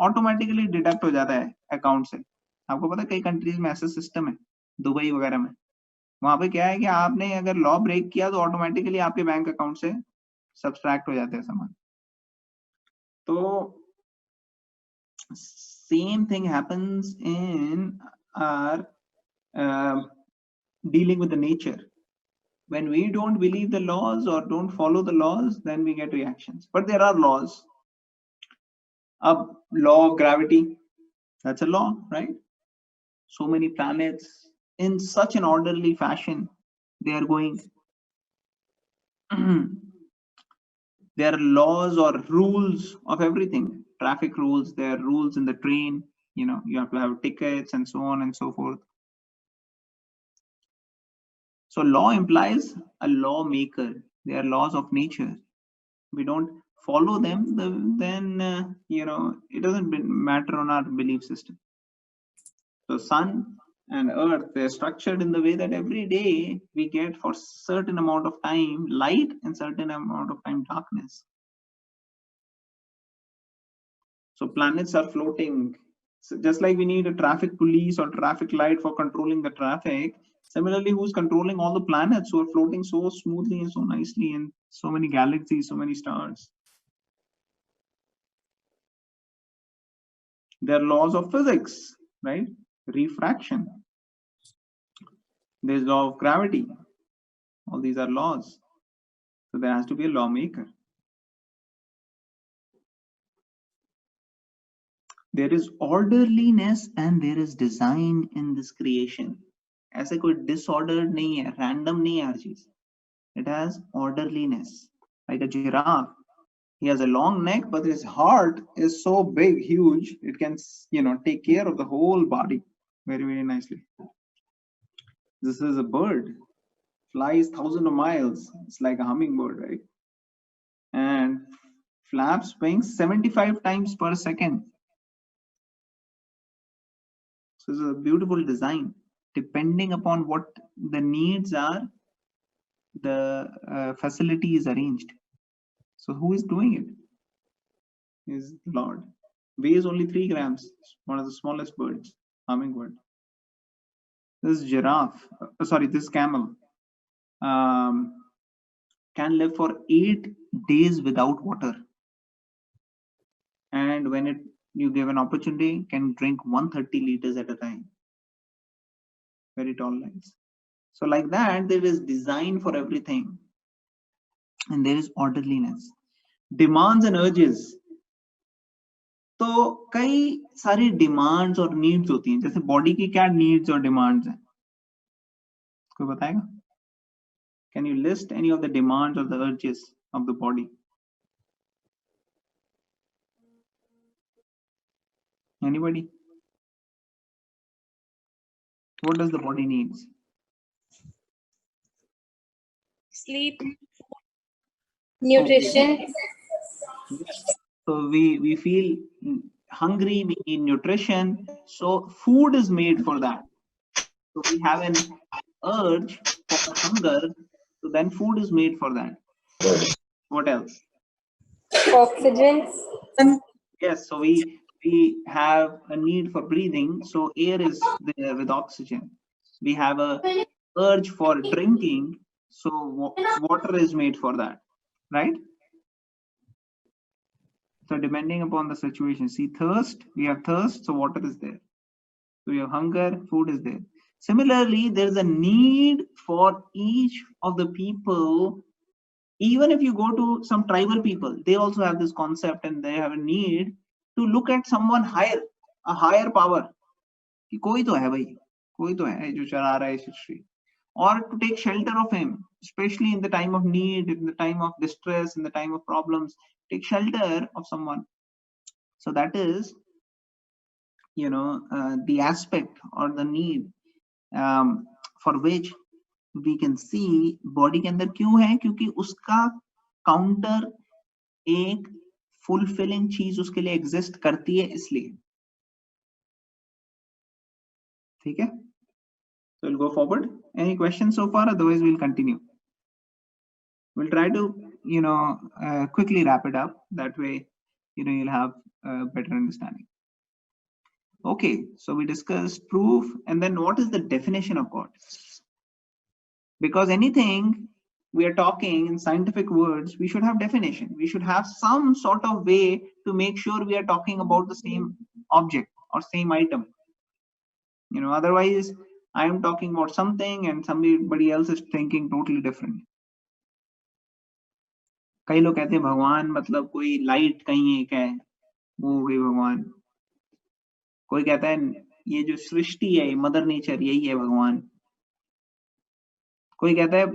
ऑटोमेटिकली डिडक्ट हो जाता है अकाउंट से. आपको पता है कई कंट्रीज में ऐसा सिस्टम है, दुबई वगैरह में, वहां पे क्या है कि आपने अगर लॉ ब्रेक किया तो ऑटोमेटिकली आपके बैंक अकाउंट से सब्सट्रैक्ट हो जाते हैं सामान. तो same thing happens in our dealing with the nature. When we don't believe the laws or don't follow the laws, then we get reactions. But there are laws. A law of gravity, that's a law, right? So many planets in such an orderly fashion, they are going. There are laws or rules of everything. Traffic rules, there are rules in the train, you know, you have to have tickets and so on and so forth. So law implies a lawmaker. They are laws of nature. We don't follow them, then you know, it doesn't matter on our belief system. So sun and earth, they're structured in the way that every day we get for certain amount of time light and certain amount of time darkness. So planets are floating. So just like we need a traffic police or traffic light for controlling the traffic, similarly, who's controlling all the planets who are floating so smoothly and so nicely in so many galaxies, so many stars? There are laws of physics, right? Refraction. There's law of gravity. All these are laws. So there has to be a lawmaker. There is orderliness and there is design in this creation. ऐसे कोई disordered नहीं है, random नहीं है हर चीज. It has orderliness. Like a giraffe, he has a long neck, but his heart is so big, huge. It can, you know, take care of the whole body very, very nicely. This is a bird, flies thousands of miles. It's like a hummingbird, right? And flaps wings 75 times per second. So it's a beautiful design. Depending upon what the needs are, the facility is arranged. So who is doing it? Is Lord. Weighs only 3 grams. One of the smallest birds, hummingbird. This giraffe, sorry, this camel can live for 8 days without water. And when you give an opportunity, can drink 130 liters at a time. Very tall legs. So like that, there is design for everything. And there is orderliness. Demands and urges. तो कई सारी demands और needs होती हैं. जैसे body की क्या needs और डिमांड्स हैं? कोई बताएगा? Can you list any of the demands or the urges of the body? Anybody? What does the body needs? Sleep. Nutrition. So we feel hungry, we need nutrition. So food is made for that. So we have an urge for hunger. So then food is made for that. What else? Oxygen. Yes, so we have a need for breathing. So air is there with oxygen. We have a urge for drinking. So water is made for that, right? So depending upon the situation, see thirst, we have thirst, so water is there. So we have hunger, food is there. Similarly, there's a need for each of the people. Even if you go to some tribal people, they also have this concept and they have a need to look at someone higher, a higher power. कि कोई तो है भाई, कोई तो है जो चला रहा है सृष्टि. Or to take shelter of him, especially in the time of need, in the time of distress, in the time of problems, take shelter of someone. So that is, you know, the aspect or the need for which we can see body के अंदर क्यों है, क्योंकि उसका counter एक fulfilling चीज उसके लिए exist करती है इसलिए. ठीक है? So we'll go forward. Any questions so far? Otherwise, we'll continue. We'll try to, you know, quickly wrap it up. That way, you know, you'll have a better understanding. Okay, so we discussed proof, and then what is the definition of God? Because anything we are talking in scientific words, we should have definition. We should have some sort of way to make sure we are talking about the same object or same item. You know, otherwise I am talking about something and somebody else is thinking totally different. कई लोग कहते हैं भगवान मतलब कोई light कहीं एक है, वो हो गई भगवान। कोई कहता है ये जो सृष्टि है, मदर नेचर, यही है भगवान। कोई कहता है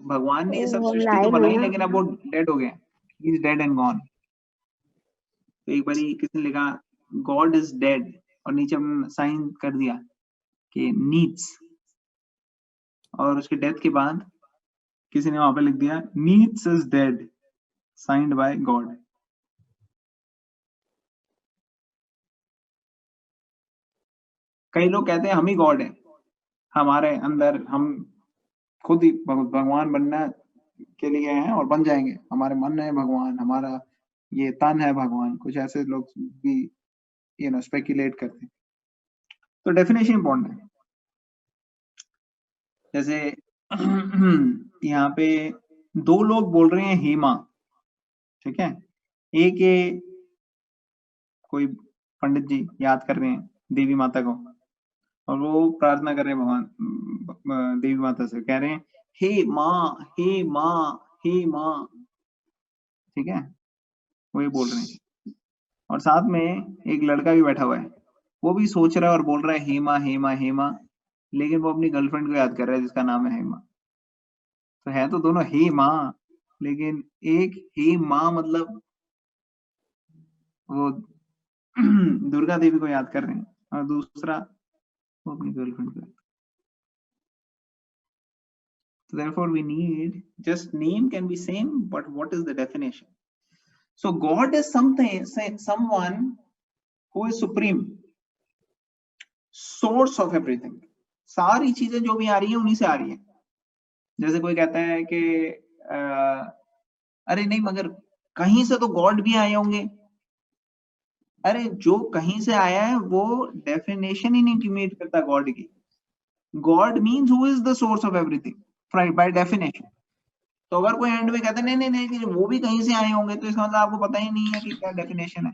भगवान ने ये सब सृष्टि तो बनाई लेकिन अब वो डेड हो गए, he is dead and gone. तो एक बारी किसी ने लिखा गॉड इज डेड और नीचे साइन कर दिया कि नीड्स, और उसके डेथ के बाद किसी ने वहां पे लिख दिया needs is dead, signed by God. कई लोग कहते हैं हम ही गॉड है, हमारे अंदर हम खुद ही भगवान बनना के लिए हैं और बन जाएंगे, हमारे मन है भगवान, हमारा ये तन है भगवान। कुछ ऐसे लोग भी स्पेकुलेट करते हैं। तो डेफिनेशन इंपॉर्टेंट है। जैसे यहाँ पे दो लोग बोल रहे हैं हे माँ, ठीक है, एक ये कोई पंडित जी याद कर रहे हैं देवी माता को और वो प्रार्थना कर रहे हैं भगवान देवी माता से, कह रहे हैं हे माँ हे माँ हे माँ, ठीक है, वो ये बोल रहे हैं। और साथ में एक लड़का भी बैठा हुआ है, वो भी सोच रहा है और बोल रहा है हे माँ हे माँ हे माँ, लेकिन वो अपनी गर्लफ्रेंड को याद कर रहा है जिसका नाम है हेमा। तो है तो दोनों हे माँ, लेकिन एक हे माँ मतलब वो दुर्गा देवी को याद कर रहे हैं और दूसरा वो अपनी गर्लफ्रेंड को। So therefore we need, just name can be same, but what is the definition? So God is something, someone who is supreme, source of everything. सारी चीजें जो भी आ रही है उन्हीं से आ रही है। जैसे कोई कहता है कि अरे नहीं मगर कहीं से तो गॉड भी आए होंगे। अरे जो कहीं से आया है वो डेफिनेशन ही नहीं इंटीमेट करता गॉड की। God means who is the source of everything by definition. तो अगर कोई एंड में कहता है नहीं नहीं नहीं वो भी कहीं से आए होंगे, तो इसका मतलब आपको पता ही नहीं है कि क्या डेफिनेशन है।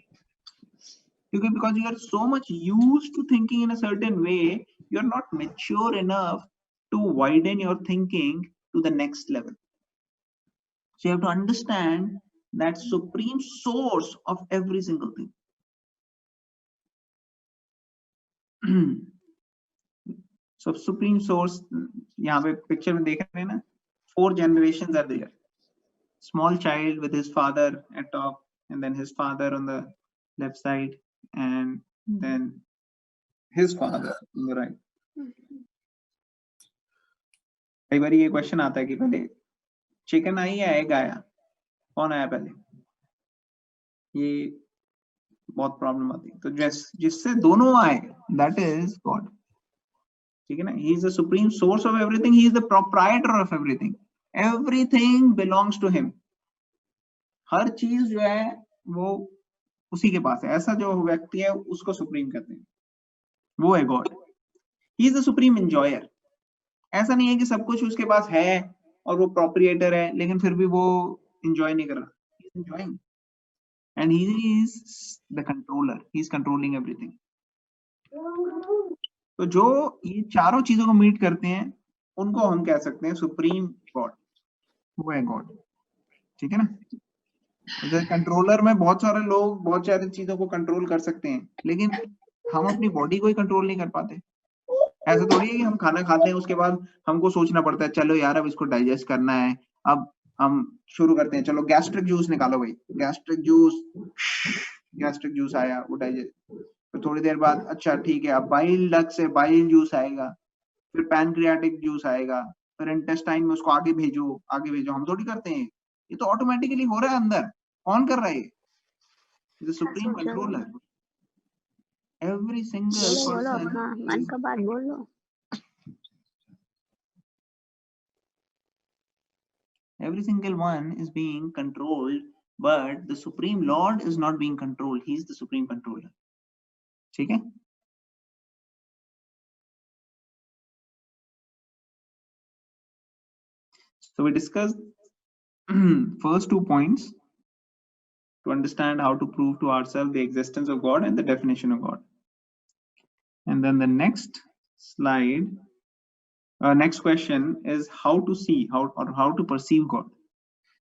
क्योंकि because you are so much used to thinking in a certain way, you are not mature enough to widen your thinking to the next level. So you have to understand that supreme source of every single thing. So supreme source, यहाँ पे picture में देख रहे हैं ना, 4 generations are there. Small child with his father at top, and then his father on the left side, and then his father on the right. कई बार ये question आता है कि पहले चिकन आई या एग आया, कौन आया पहले? ये बहुत प्रॉब्लम आती है। तो जिससे दोनों आए दैट इज गॉड, ठीक है ना। He is the supreme source of everything, he is the proprietor of everything, everything belongs to him. हर चीज जो है वो उसी के पास है। ऐसा जो व्यक्ति है उसको सुप्रीम कहते हैं, वो है God. He is the supreme enjoyer. ऐसा नहीं है कि सब कुछ उसके पास है और वो प्रोप्रिएटर है लेकिन फिर भी वो एंजॉय नहीं कर रहा। He is enjoying and he is the controller, he is controlling everything. तो जो ये चारों चीजों को मीट करते हैं उनको हम कह सकते हैं सुप्रीम गॉड, वो है गॉड, ठीक है ना। जैसे कंट्रोलर में बहुत सारे लोग बहुत सारी चीजों को कंट्रोल कर सकते हैं, लेकिन हम अपनी बॉडी को ही कंट्रोल नहीं कर पाते। ऐसा थोड़ी है कि हम खाना खाते हैं उसके बाद हमको सोचना पड़ता है चलो यार अब इसको डाइजेस्ट करना है, अब हम शुरू करते हैं, चलो गैस्ट्रिक जूस निकालो भाई, गैस्ट्रिक जूस आया, वो डाइजेस्ट। फिर थोड़ी देर बाद अच्छा ठीक है अब बाइल डक्ट से बाइल जूस आएगा, फिर पैनक्रियाटिक जूस आएगा, फिर इंटेस्टाइन में उसको आगे भेजो। हम थोड़ी करते हैं, ये तो ऑटोमेटिकली हो रहा है अंदर। कौन कर रहा है? ये supreme controller. Every single person, मन का बात बोलो। every single one is being controlled, but the Supreme Lord is not being controlled. He is the supreme controller. ठीक है? So we discussed first 2 points to understand how to prove to ourselves the existence of God and the definition of God. And then the next slide Next question is how to see, how to perceive God.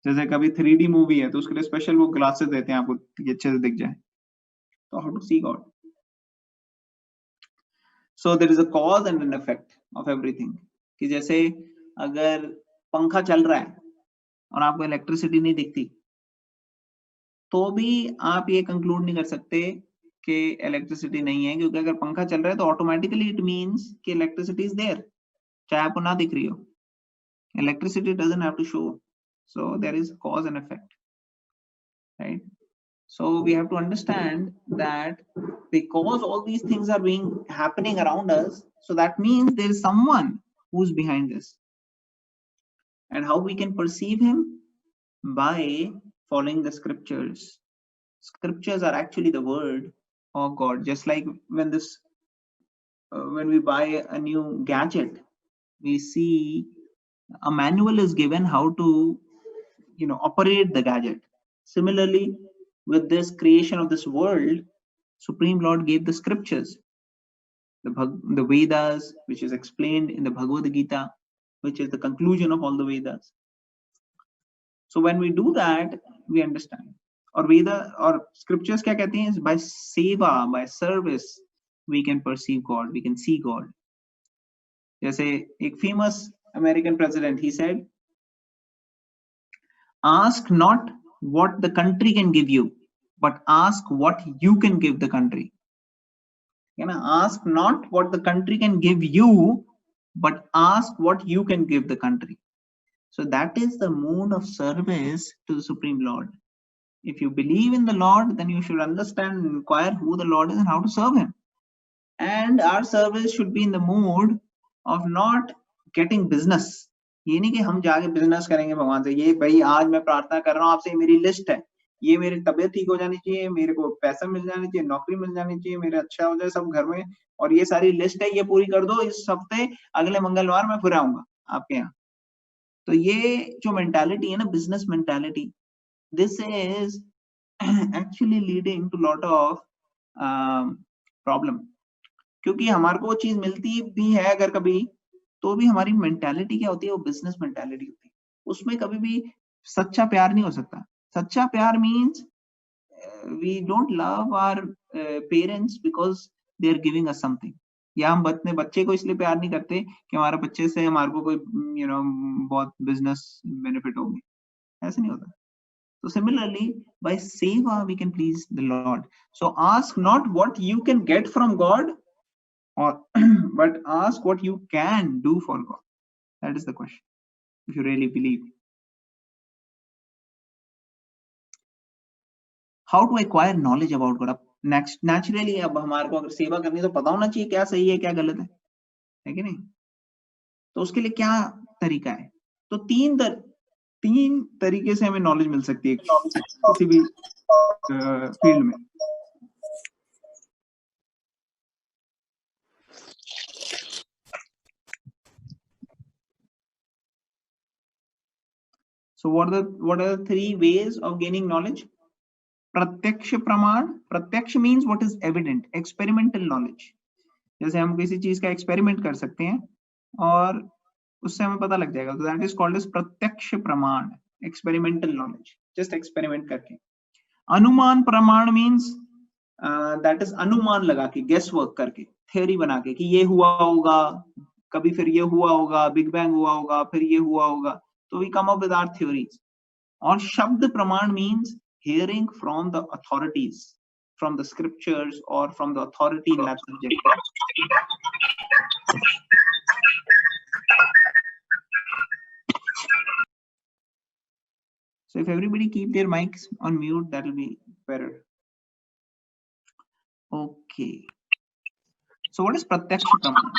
जैसे कभी 3D movie है तो उसके लिए special वो glasses देते हैं आपको कि अच्छे से दिख जाए. तो how to see God? So there is a cause and an effect of everything. कि जैसे अगर पंखा चल रहा है और आपको इलेक्ट्रिसिटी नहीं दिखती, तो भी आप ये कंक्लूड नहीं कर सकते कि इलेक्ट्रिसिटी नहीं है, क्योंकि अगर पंखा चल रहा है तो ऑटोमेटिकली इट मींस कि इलेक्ट्रिसिटी इज देयर, चाहे आपको ना दिख रही हो. Electricity doesn't have to show. So there is cause and effect, right? So we have to understand that because all these things are happening around us, so that means there is someone who's behind this. And how we can perceive him? By following the scriptures. Scriptures are actually the word of God. Just like when we buy a new gadget, we see a manual is given how to operate the gadget. Similarly, with this creation of this world, Supreme Lord gave the scriptures, the Vedas, which is explained in the Bhagavad Gita, which is the conclusion of all the Vedas. So when we do that, we understand. Or Veda or scriptures kya kehte hain, is by seva, by service, we can perceive God, we can see God. Jaise ek famous American president, he said, ask not what the country can give you, but ask what you can give the country. Ask not what the country can give you, but ask what you can give the country. So that is the mood of service to the Supreme Lord. If you believe in the Lord, then you should understand and inquire who the Lord is and how to serve him. And our service should be in the mood of not getting business. ये नहीं कि हम जाके business करेंगे भगवान से, ये भाई आज मैं प्रार्थना कर रहा हूँ आपसे, मेरी लिस्ट है, ये मेरी तबीयत ठीक हो जानी चाहिए, मेरे को पैसा मिल जाना चाहिए, नौकरी मिल जानी चाहिए, मेरे अच्छा हो जाए सब घर में, और ये सारी लिस्ट है, ये पूरी कर दो इस हफ्ते, अगले मंगलवार मैं फिर आऊंगा आपके यहाँ. तो ये जो मेंटालिटी है ना, business mentality, this is actually leading to lot of problem. क्योंकि हमारे को वो चीज मिलती भी है अगर कभी, तो भी हमारी मेंटालिटी क्या होती है, वो बिजनेस मेंटालिटी होती है. उसमें कभी भी सच्चा प्यार नहीं हो सकता. सच्चा प्यार means we don't love our parents because they are giving us something. या हम अपने बच्चे को इसलिए प्यार नहीं करते कि हमारे बच्चे से हमारे को कोई बहुत बिजनेस बेनिफिट होगी. ऐसे नहीं होता. So similarly, by seva we can please the Lord. So ask not what you can get from God, but ask what you can do for God. That is the question, if you really believe. How to acquire knowledge about God? Next, naturally, अब हमारे को अगर सेवा करनी तो पता होना चाहिए क्या सही है क्या गलत है कि नहीं. तो उसके लिए क्या तरीका है? तो तीन तरीके से हमें नॉलेज मिल सकती है किसी भी फील्ड में. So what are the three ways of gaining knowledge? प्रत्यक्ष प्रमाण. प्रत्यक्ष means what is evident, experimental knowledge. जैसे हम किसी चीज का एक्सपेरिमेंट कर सकते हैं और उससे हमें पता लग जाएगा, तो दैट इज कॉल्ड एज प्रत्यक्ष प्रमाण, एक्सपेरिमेंटल नॉलेज, जस्ट एक्सपेरिमेंट करके. अनुमान प्रमाण मींस दैट इज अनुमान लगा के, गेस वर्क करके, थ्योरी बना के कि ये हुआ होगा, कभी फिर ये हुआ होगा, बिग बैंग हुआ होगा, फिर ये हुआ होगा, तो we come up with our theories. और शब्द प्रमाण means hearing from the authorities, from the scriptures or from the authority in that subject. So if everybody keep their mics on mute, that will be better. Okay. So what is pratyaksha praman?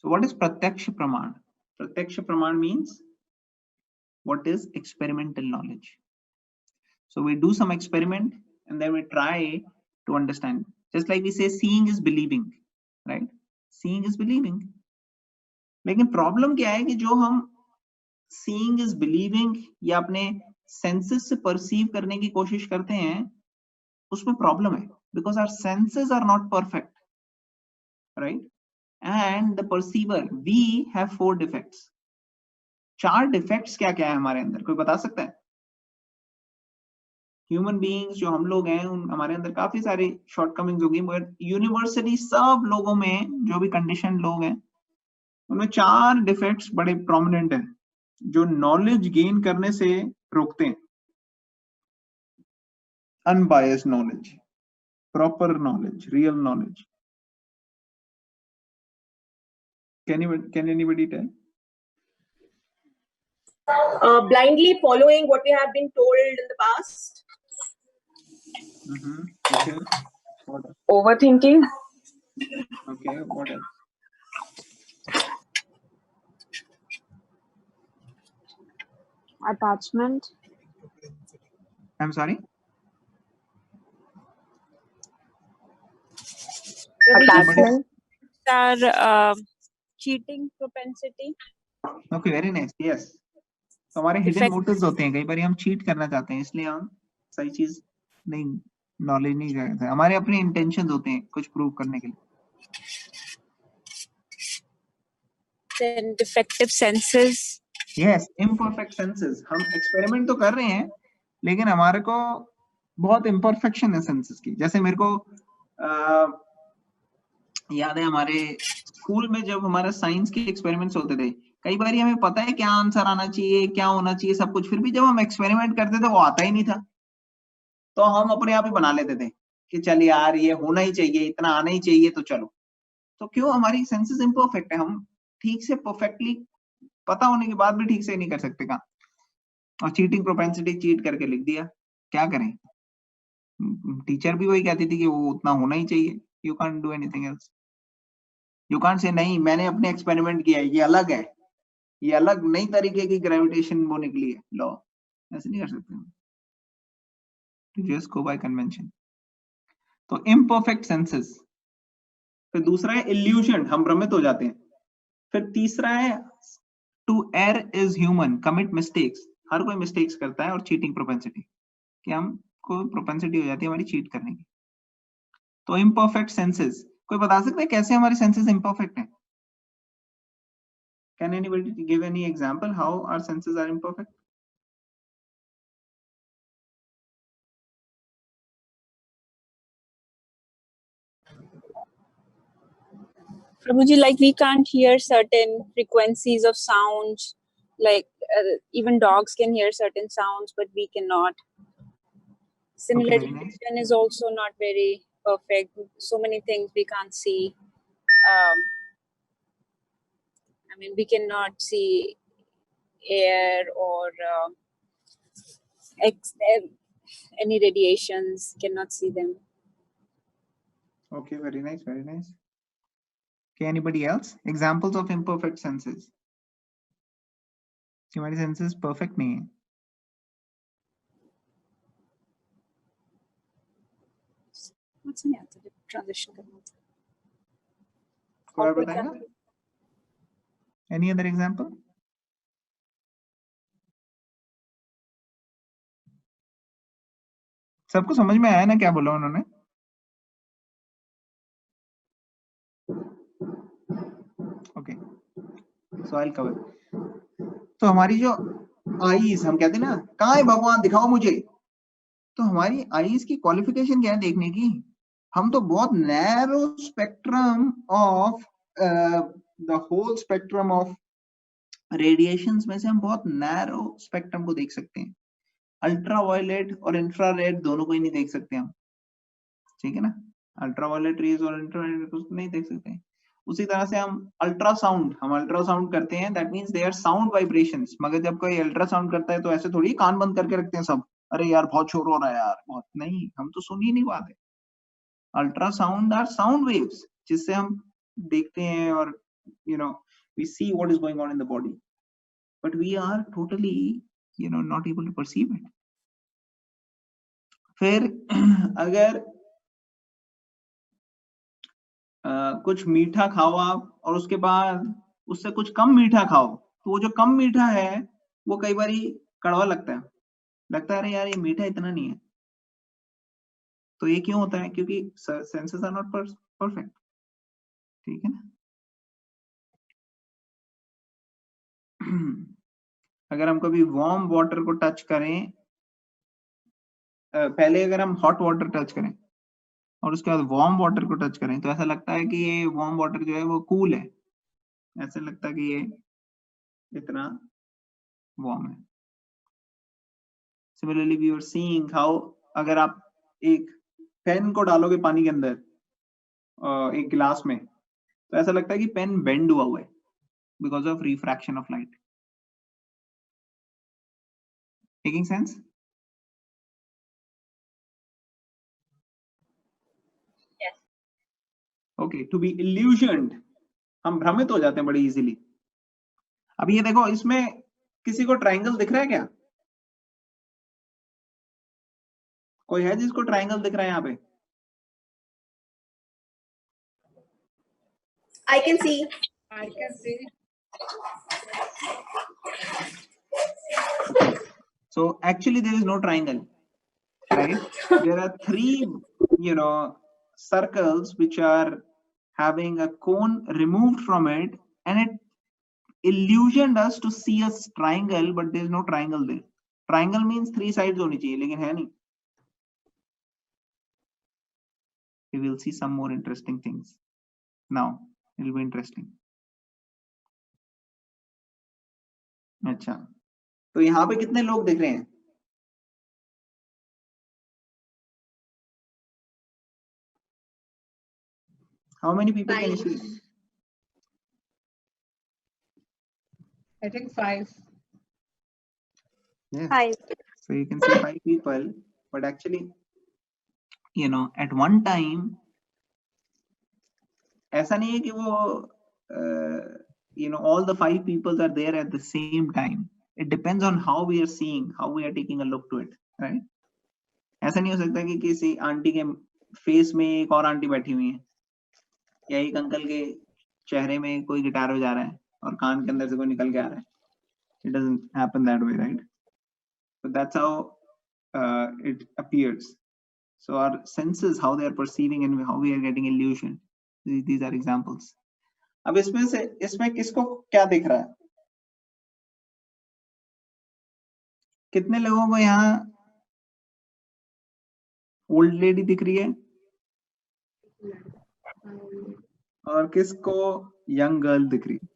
So what is pratyaksha praman? Pratyaksha praman means what is experimental knowledge. So we do some experiment and then we try to understand. Just like we say seeing is believing, right? Seeing is believing. लेकिन problem क्या है कि जो हम seeing is believing या अपने senses से perceive करने की कोशिश करते हैं, उसमें प्रॉब्लम है, because our senses are not perfect, right? And the perceiver, we have 4 defects. 4 defects क्या क्या है हमारे अंदर, कोई बता सकता है? ह्यूमन बीइंग्स जो हम लोग हैं, हमारे अंदर काफी सारी शॉर्टकमिंग्स होगी, मगर यूनिवर्सली सब लोगों में, जो भी कंडीशन लोग हैं, उनमें 4 डिफेक्ट्स बड़े प्रोमिनेंट हैं जो नॉलेज गेन करने से रोकते हैं। Unbiased knowledge, proper knowledge, real knowledge. Can anybody tell? Blindly following what we have been told in the past. Okay. What else? Overthinking. Okay, what else? Attachment. I'm sorry? Attachment. Our cheating propensity. Okay, very nice. Yes. तो हमारे hidden motives होते हैं, कई बार हम cheat करना चाहते हैं, इसलिए हम सही चीज नहीं, नॉलेज नहीं करते, हमारे अपने इंटेंशंस होते हैं कुछ प्रूव करने के लिए। Then defective senses. Yes, imperfect senses. हम एक्सपेरिमेंट तो कर रहे हैं, लेकिन हमारे को बहुत इम्परफेक्शन है सेंसेस की। जैसे मेरे को याद है हमारे स्कूल में जब हमारा साइंस के एक्सपेरिमेंट्स होते थे, कई बार हमें पता है क्या आंसर आना चाहिए, क्या होना चाहिए, सब कुछ, फिर भी जब हम एक्सपेरिमेंट करते थे वो आता ही नहीं था, तो हम अपने आप ही बना लेते थे कि चल यार ये होना ही चाहिए, इतना आना ही चाहिए, तो चलो। तो क्यों? हमारी सेंसेस इम्परफेक्ट है, हम ठीक से परफेक्टली पता होने के बाद भी ठीक से नहीं कर सकते काम। और चीटिंग प्रोपेंसिटी, चीट करके लिख दिया, क्या करें? टीचर भी वही कहती थी कि वो उतना होना ही चाहिए, you can't do anything else. You can't say नहीं मैंने अपने एक्सपेरिमेंट किया है, ये अलग है, ये अलग नई तरीके की ग्रेविटेशन वो निकली है, लॉ, ऐसे नहीं कर सकते, जस्ट गो बाय कन्वेंशन। तो इम्परफेक्ट सेंसेस। फिर दूसरा है इल्यूजन, हम भ्रमित हो जाते हैं। फिर तीसरा है to err is human, commit mistakes, हर कोई मिस्टेक्स करता है। और चीटिंग प्रोपेंसिटी, कि हमको प्रोपेंसिटी हो जाती है हमारी चीट करने की। तो इम्परफेक्ट सेंसेस, कोई बता सकता है कैसे हमारे सेंसेस इम्परफेक्ट हैं? Can anybody give any example how our senses are imperfect? Prabhuji, like we can't hear certain frequencies of sounds, like even dogs can hear certain sounds, but we cannot. Similarly, Okay, nice. vision is also not very perfect. So many things we can't see. I mean, we cannot see air or any radiations, cannot see them. Okay, very nice, very nice. Okay, anybody else? Examples of imperfect senses. हमारी senses perfect नहीं है। What's an answer? Transition करना था। कोई और बताएगा? Any other example? सबको समझ में आया ना क्या बोला उन्होंने? Okay, so I'll cover. तो हमारी जो आईज, हम कहते हैं ना, कहाँ है भगवान दिखाओ मुझे, तो हमारी आईज की क्वालिफिकेशन क्या है देखने की? हम तो बहुत narrow spectrum of the whole spectrum of radiations में से हम बहुत नैरो स्पेक्ट्रम को देख सकते हैं। अल्ट्रावायलेट और इंफ्रारेड दोनों को ही नहीं देख सकते हम, ठीक है ना? अल्ट्रावायलेट रेज और इंफ्रारेड को नहीं देख सकते। उसी तरह से हम अल्ट्रासाउंड करते हैं, that means they are sound vibrations. मगर जब कोई अल्ट्रासाउंड करता है तो ऐसे थोड़ी कान बंद करके रखते हैं सब, अरे यार बहुत शोर हो रहा है यार, बहुत नहीं, हम तो सुन ही नहीं पाते। अल्ट्रासाउंड आर साउंड वेव्स जिससे हम देखते हैं और you know we see what is going on in the body, but we are totally not able to perceive it. फिर अगर कुछ मीठा खाओ आप और उसके बाद उससे कुछ कम मीठा खाओ, तो वो जो कम मीठा है वो कई बार कड़वा लगता है अरे यार ये मीठा इतना नहीं है। तो ये क्यों होता है? क्योंकि सेंसेस आर नॉट परफेक्ट, ठीक है ना। अगर हम कभी वार्म वाटर को टच करें, पहले अगर हम हॉट वाटर टच करें और उसके बाद वार्म वाटर को टच करें तो ऐसा लगता है कि ये वार्म वाटर जो है वो कूल है, ऐसा लगता है कि ये इतना वार्म है। Similarly we are seeing how अगर आप एक पेन को डालोगे पानी के अंदर एक गिलास में तो ऐसा लगता है कि पेन बेंड हुआ है because of refraction of light. Making sense? Okay, to be illusioned, हम भ्रमित हो जाते हैं बड़ी इजीली। अब ये देखो, इसमें किसी को ट्रायंगल दिख रहा है क्या? कोई है जिसको ट्रायंगल दिख रहा है यहाँ पे? I can see. I can see. So actually there is no triangle, right? There are three, circles which are having a cone removed from it, and it illusioned us to see a triangle, but there is no triangle there. Triangle means three sides होनी चाहिए, लेकिन है नहीं. We will see some more interesting things. Now it will be interesting. अच्छा, तो यहाँ पे कितने लोग दिख रहे हैं? How many people can you see? I think 5. Yes. 5. So you can see 5 people, but actually, at one time, ऐसा नहीं है कि वो, all the 5 people are there at the same time. It depends on how we are seeing, how we are taking a look to it, right? ऐसा नहीं हो सकता कि किसी आंटी के फेस में एक और आंटी बैठी हुई है, या एक अंकल के चेहरे में कोई गिटार बजा रहा है और कान के अंदर से कोई निकल के आ रहा है. It doesn't happen that way, right? So that's how it appears. So our senses, how they are perceiving and how we are getting illusion. These are examples. अब इसमें किसको क्या दिख रहा है? कितने लोगों को यहाँ ओल्ड लेडी दिख रही है और किसको यंग गर्ल दिख रही है?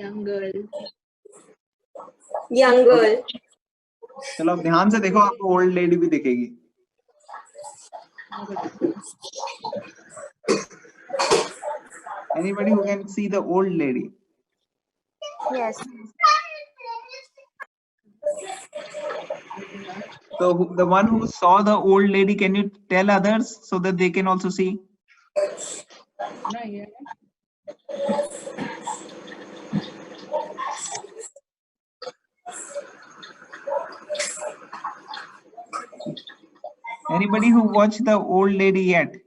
Young girl. चलो अब ध्यान से देखो, आपको ओल्ड लेडी भी दिखेगी. Anybody who can see the old lady? Yes. So the one who saw the old lady, can you tell others so that they can also see? Not yet. Anybody who watched the old lady yet?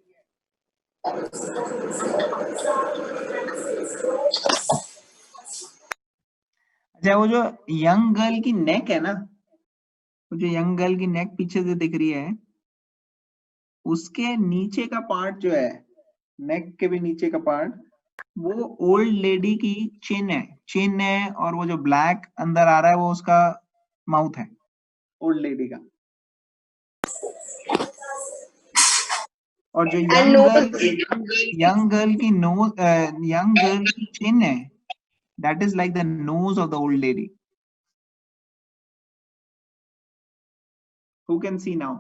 अच्छा, वो जो young girl की नेक है ना, वो जो young girl की नेक पीछे से दिख रही है, उसके नीचे का पार्ट जो है, नेक के भी नीचे का पार्ट, वो ओल्ड लेडी की चिन है, और वो जो ब्लैक अंदर आ रहा है वो उसका माउथ है, ओल्ड लेडी का. और जो यंग गर्ल की नोज, यंग गर्ल की चिन है, that is like the nose of the old lady. Who can see now?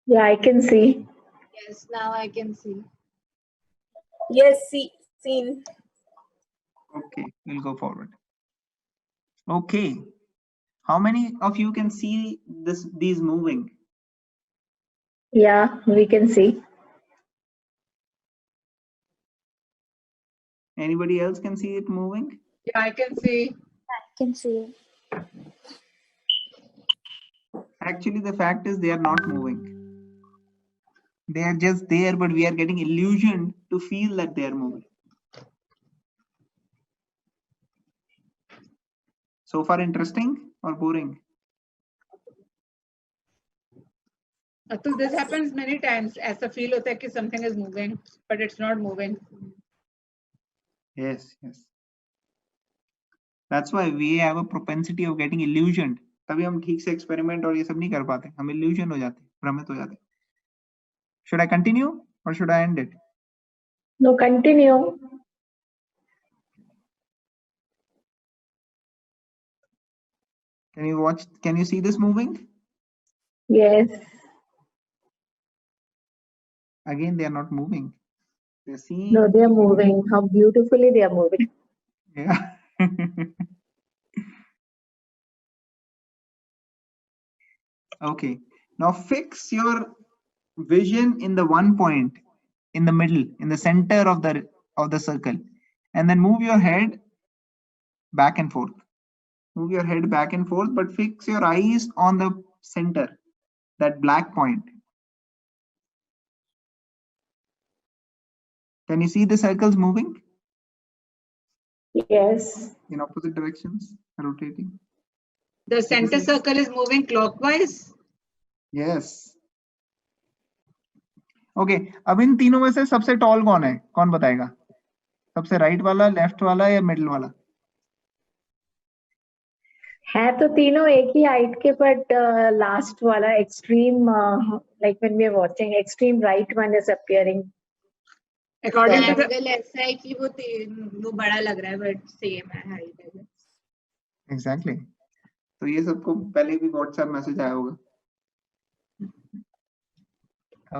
Yeah, I can see. Yes, now I can see. Yes, seen. Okay, we'll go forward. Okay, how many of you can see these moving? Yeah, we can see. Anybody else can see it moving? Yeah, I can see. I can see. Actually, the fact is they are not moving. They are just there, but we are getting illusioned to feel that they are moving. So far interesting or boring? Atul, this happens many times. ऐसा feel होता है कि something is moving, but it's not moving. Yes, yes. That's why we have a propensity of getting illusioned. तभी हम ठीक से experiment और ये सब नहीं कर पाते. हम illusion हो जाते, भ्रमित हो जाते. Should I continue or should I end it? No, continue. Can you watch? Can you see this moving? Yes. Again, they are not moving. They're seeing. No, they are moving. How beautifully they are moving. Yeah. Okay. Now fix your vision in the one point in the middle, in the center of the circle, and then move your head back and forth. Move your head back and forth, but fix your eyes on the center, that black point. Can you see the circles moving? Yes. In opposite directions, rotating. The center circle is moving clockwise. Yes. Okay. अब इन तीनों में से सबसे toll कौन है? कौन बताएगा? सबसे राइट वाला, लेफ्ट वाला या मिडिल वाला? है तो तीनों एक ही हाइट के, but last वाला extreme, like when we are watching, extreme right one is appearing. According to the ऐसा है कि वो बड़ा लग रहा है, but same है height. Exactly. तो ये सबको पहले भी WhatsApp मैसेज आया होगा.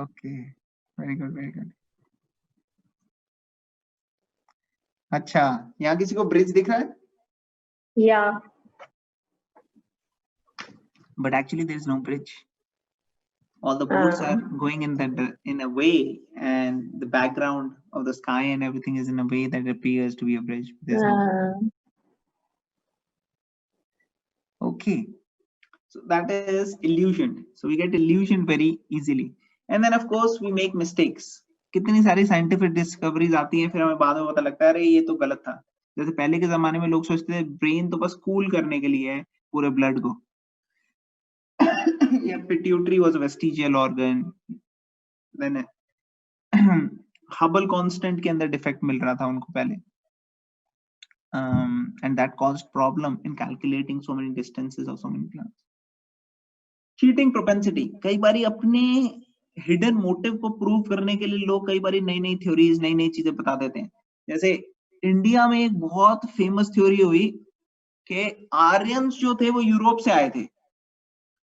Okay. Very good, very good. अच्छा, यहाँ किसी को ब्रिज दिख रहा है? Yeah. But actually there is no bridge. All the boats are going in a way, and the background of the sky and everything is in a way that appears to be a bridge. There's no. Okay. So that is illusion. So we get illusion very easily. And then of course we make mistakes. कितनी सारी scientific discoveries आती हैं, फिर हमें बाद में पता लगता है अरे ये तो गलत था. जैसे पहले के जमाने में लोग सोचते थे ब्रेन तो बस कूल करने के लिए है पूरे ब्लड को. Yeah, pituitary was a vestigial organ. Then Hubble constant के अंदर defect मिल रहा था उनको पहले. And that caused problem in calculating so many distances of so many planets. Cheating propensity. कई बारी अपने hidden motive को prove करने के लिए लोग कई बारी नई नई theories, नई नई चीजें बता देते हैं. जैसे इंडिया में एक बहुत famous theory हुई कि आर्यंस जो थे वो यूरोप से आए थे.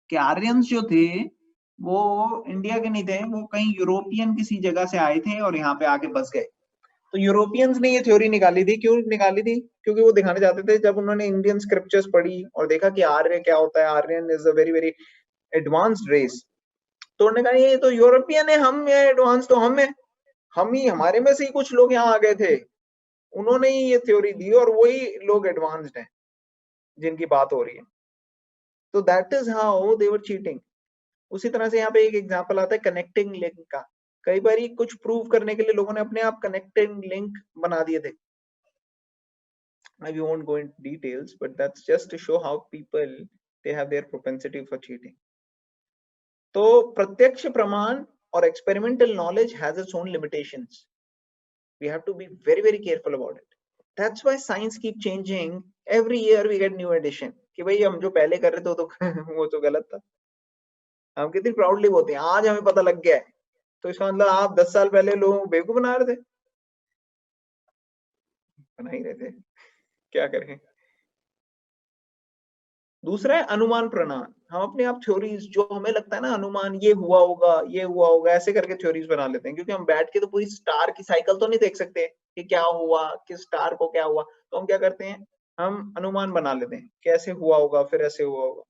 कि आर्यंस जो थे वो इंडिया के नहीं थे, वो कहीं यूरोपियन किसी जगह से आए थे और यहाँ पे आके बस गए. तो यूरोपियंस ने ये थ्योरी निकाली थी. क्यों निकाली थी? क्योंकि वो दिखाना चाहते थे, जब उन्होंने इंडियन स्क्रिप्चर्स पढ़ी और देखा कि आर्य क्या होता है, Aryan is a very very advanced race, तो उन्होंने कहा ये तो यूरोपियन है, हम एडवांस तो हम है, हम ही, हमारे में से ही कुछ लोग यहाँ आ गए थे, उन्होंने ही ये थ्योरी दी और वही लोग एडवांस्ड हैं जिनकी बात हो रही है. तो that is how they were cheating. उसी तरह से यहाँ पे एक एग्जांपल आता है कनेक्टिंग लिंक का. कई बार कुछ प्रूव करने के लिए लोगों ने अपने आप कनेक्टिंग लिंक बना दिए थे. I won't go into details, but that's just to show how people they have their propensity for cheating. तो प्रत्यक्ष प्रमाण और experimental knowledge has its own limitations. We have to be very very careful about it. That's why science keep changing. Every year we get new edition. कि भाई हम जो पहले कर रहे थे तो वो तो गलत था. हम कितनी प्राउडली बोलते हैं आज हमें पता लग गया है, तो इसका मतलब आप 10 साल पहले लोग बेवकूफ बना रहे थे, बना ही रहे थे, क्या करें. दूसरा है अनुमान प्रणाली. हम अपने आप थ्योरीज जो हमें लगता है ना अनुमान ये हुआ होगा ऐसे करके थ्योरीज बना लेते हैं, क्योंकि हम बैठ के तो पूरी स्टार की साइकिल तो नहीं देख सकते कि क्या हुआ, किस स्टार को क्या हुआ. तो हम क्या करते हैं, हम अनुमान बना लेते हैं कैसे हुआ होगा, फिर ऐसे हुआ होगा.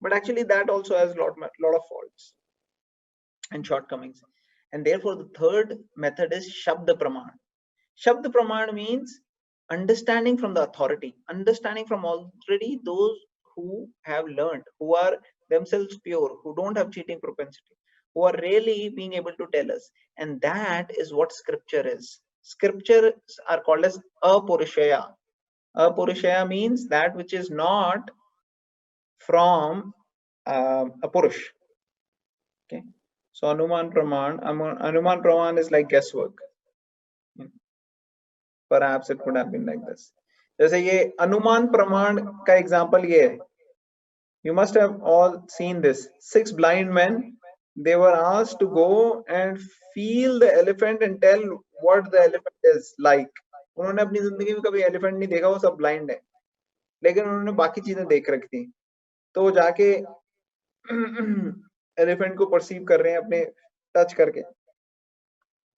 But actually that also has lot of faults and shortcomings. And therefore the third method is Shabda Praman. Shabda Praman means understanding from the authority, understanding from already those who have learned, who are themselves pure, who don't have cheating propensity, who are really being able to tell us. And that is what scripture is. Scriptures are called as apaurushaya. Apurushaya means that which is not from a Purush. Okay. So Anuman Praman is like guesswork. Perhaps it could have been like this. जैसे ये अनुमान प्रमाण का example ये है. You must have all seen this. 6 blind men, they were asked to go and feel the elephant and tell what the elephant is like. उन्होंने अपनी जिंदगी में कभी एलिफेंट नहीं देखा, वो सब ब्लाइंड है, लेकिन उन्होंने बाकी चीजें देख रखी थी. तो वो जाके एलिफेंट को परसीव कर रहे हैं अपने टच करके.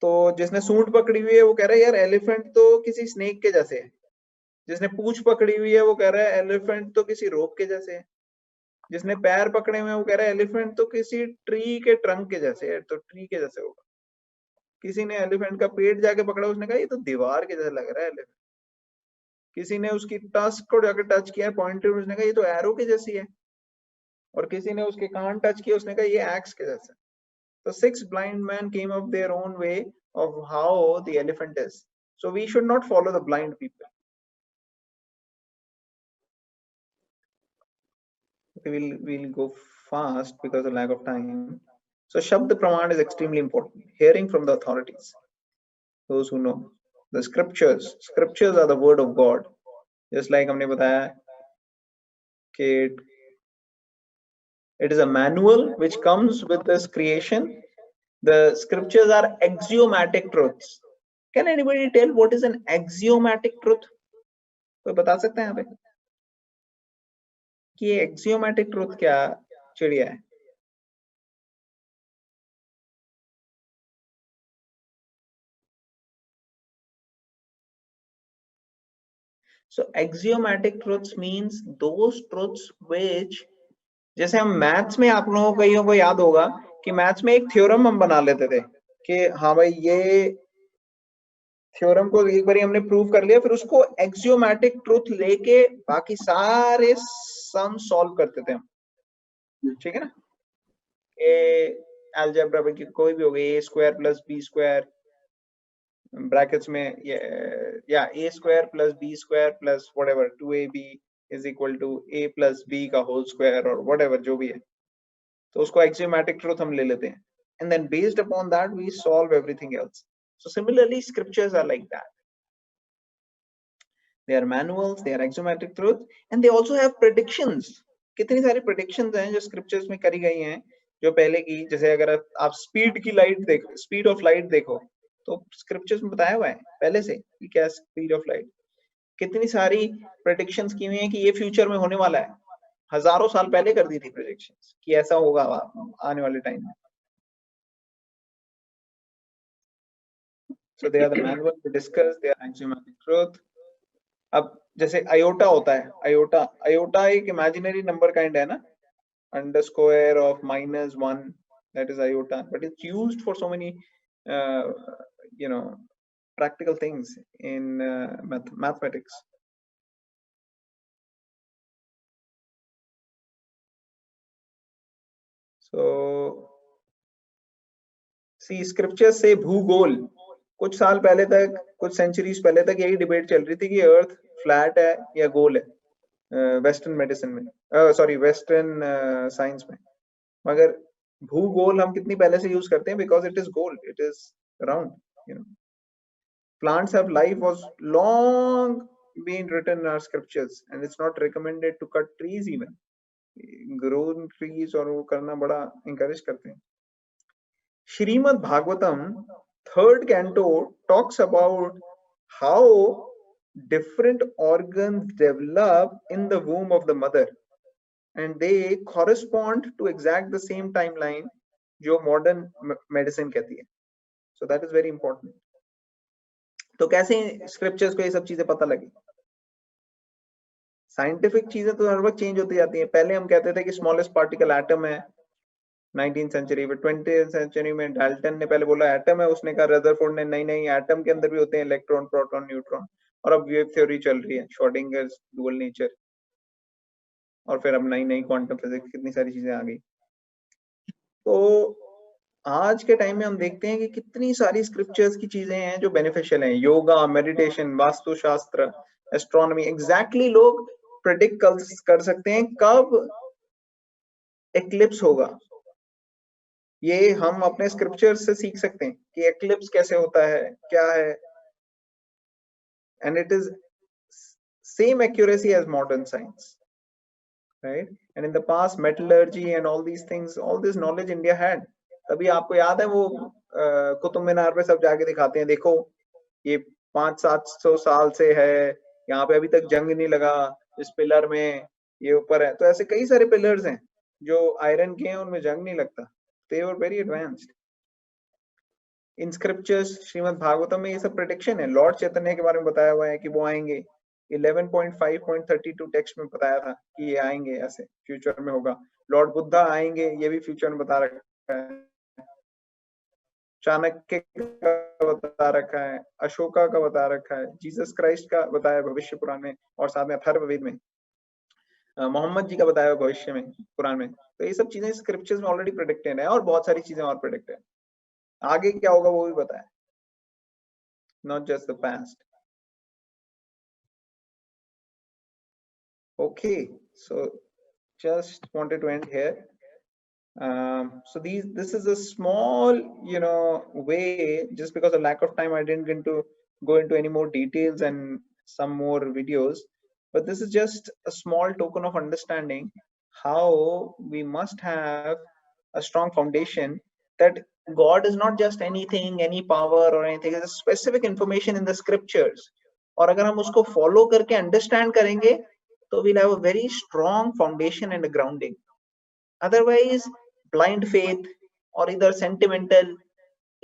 तो जिसने सूंड पकड़ी हुई है वो कह रहा है यार एलिफेंट तो किसी स्नेक के जैसे है. जिसने पूंछ पकड़ी हुई है वो कह रहा है एलिफेंट तो किसी रोप के जैसे है. जिसने पैर पकड़े हुए हैं वो कह रहा है एलिफेंट तो किसी ट्री के ट्रंक के जैसे है, तो ट्री के जैसे होगा. किसी ने एलिफेंट का पेट जाके पकड़ा, उसने कहा ये तो दीवार के जैसा लग रहा है एलिफेंट. किसी ने उसकी टस्क को जाकर टच किया पॉइंटेड, उसने कहा ये तो एरो के जैसी है. और किसी ने उसके कान टच किया, उसने कहा ये एक्स के जैसा. So 6 blind men came up their own way of how the elephant is. So we should not follow the blind people. We'll go fast because of lack of time. So Shabd Praman is extremely important. Hearing from the authorities, those who know. The scriptures. Scriptures are the word of God. Just like हमने बताया कि it is a manual which comes with this creation. The scriptures are axiomatic truths. Can anybody tell what is an axiomatic truth? कोई बता सकता है यहाँ पे कि ये axiomatic truth क्या चिड़िया है? So axiomatic truths means those truths which, जैसे हम मैथ्स में, आप लोगों को कईयों को याद होगा कि मैथ्स में एक थ्योरम हम बना लेते थे कि हाँ भाई ये थ्योरम को एक बार हमने प्रूव कर लिया, फिर उसको एक्सियोमैटिक ट्रूथ लेके बाकी सारे सम सॉल्व करते थे हम. ठीक है ना. ए अलजेब्रा में कोई भी हो गया, A square plus B square brackets में या A square plus B square plus whatever 2ab is equal to a plus b का whole square or whatever जो भी है, तो उसको axiomatic truth हम ले लेते हैं, and then based upon that we solve everything else. So similarly scriptures are like that. They are manuals, they are axiomatic truth, and they also have predictions. कितनी सारी predictions हैं जो scriptures में करी गई हैं जो पहले की, जैसे अगर आप speed की light देखो, speed of light देखो, तो scriptures में बताया हुआ है पहले से कि क्या speed of light. कितनी सारी प्रेडिक्शंस की हुई हैं कि ये फ्यूचर में होने वाला है. हजारों साल पहले कर दी थी प्रेडिक्शंस कि ऐसा होगा आने वाले टाइम में. So they are the manual to discuss, they are axiomatic truth. अब जैसे आयोटा होता है, आयोटा एक इमेजिनरी नंबर काइंड है ना, अंडरस्क्वायर of -1, that is iota, but it's used for so many practical things in mathematics. So see, scriptures say भूगोल. कुछ साल पहले तक, कुछ सेंचुरीज पहले तक यही डिबेट चल रही थी कि अर्थ फ्लैट है या गोल है वेस्टर्न मेडिसिन में, वेस्टर्न साइंस में. मगर भूगोल हम कितनी पहले से यूज करते हैं because it is goal, it is round. Plants have life was long been written in our scriptures, and it's not recommended to cut trees even. Grown trees और वो करना बड़ा encourage करते हैं. Shrimad Bhagavatam 3rd canto talks about how different organs develop in the womb of the mother, and they correspond to exact the same timeline जो modern medicine कहती है. So that is very important. तो कैसे scriptures को ये सब चीजें पता लगी? साइंटिफिक चीजें तो हर वक्त चेंज होती जाती हैं. पहले हम कहते थे कि स्मॉलेस्ट पार्टिकल एटम है 19th सेंचुरी में. 20th सेंचुरी में डाल्टन ने पहले बोला एटम है, उसने कहा रदरफोर्ड ने नहीं एटम के अंदर भी होते हैं इलेक्ट्रॉन, प्रोटॉन, न्यूट्रॉन. और अब वेव थ्योरी चल रही है, श्रोडिंगर्स डुअल नेचर, और फिर अब नई क्वांटम फिजिक्स, कितनी सारी चीजें आ गई. तो आज के टाइम में हम देखते हैं कि कितनी सारी स्क्रिप्चर्स की चीजें हैं जो बेनिफिशियल हैं. योगा, मेडिटेशन, वास्तुशास्त्र, एस्ट्रोनॉमी, एग्जैक्टली लोग प्रेडिक्ट कर सकते हैं कब एक्लिप्स होगा। ये हम अपने स्क्रिप्चर्स से सीख सकते हैं कि एक्लिप्स कैसे होता है, क्या है, and it is same accuracy as modern science, right? And in the past metallurgy and all these things, all this knowledge India had. तभी आपको याद है वो कुतुब मीनार पे सब जाके दिखाते हैं, देखो ये 500-700 साल से है, यहाँ पे अभी तक जंग नहीं लगा, इस पिलर में ये ऊपर है। तो ऐसे कई सारे पिलर्स हैं जो आयरन के हैं, उनमें जंग नहीं लगता। They were very advanced. In scriptures Shrimad Bhagavatam में ये सब प्रेडिक्शन है। लॉर्ड चैतन्य के बारे में बताया हुआ है कि वो आएंगे। 11.5.32 टेक्स्ट में बताया था कि ये आएंगे, ऐसे फ्यूचर में होगा। लॉर्ड बुद्धा आएंगे, ये भी फ्यूचर में बता रखा है। चाणक्य का बता रखा है, अशोका का बता रखा है, जीसस क्राइस्ट का बताया भविष्य पुराण में, और साथ में अथर्ववेद में मोहम्मद जी का बताया भविष्य में पुराण में। तो ये सब चीजें स्क्रिप्चर्स में ऑलरेडी प्रेडिक्टेड है, और बहुत सारी चीजें और प्रेडिक्टेड है। आगे क्या होगा वो भी बताया, not just the past. Okay, so just wanted to end here. So this is a small, way, just because of lack of time, I didn't go into any more details and some more videos, but this is just a small token of understanding how we must have a strong foundation that God is not just anything, any power or anything. There's a specific information in the scriptures. और अगर हम उसको follow करके understand करेंगे, तो we'll have a very strong foundation and a grounding. Otherwise, blind faith or either sentimental,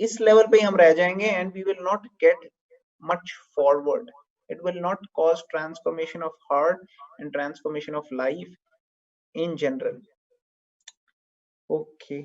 इस level पे हम रह जाएंगे and we will not get much forward. It will not cause transformation of heart and transformation of life in general. Okay.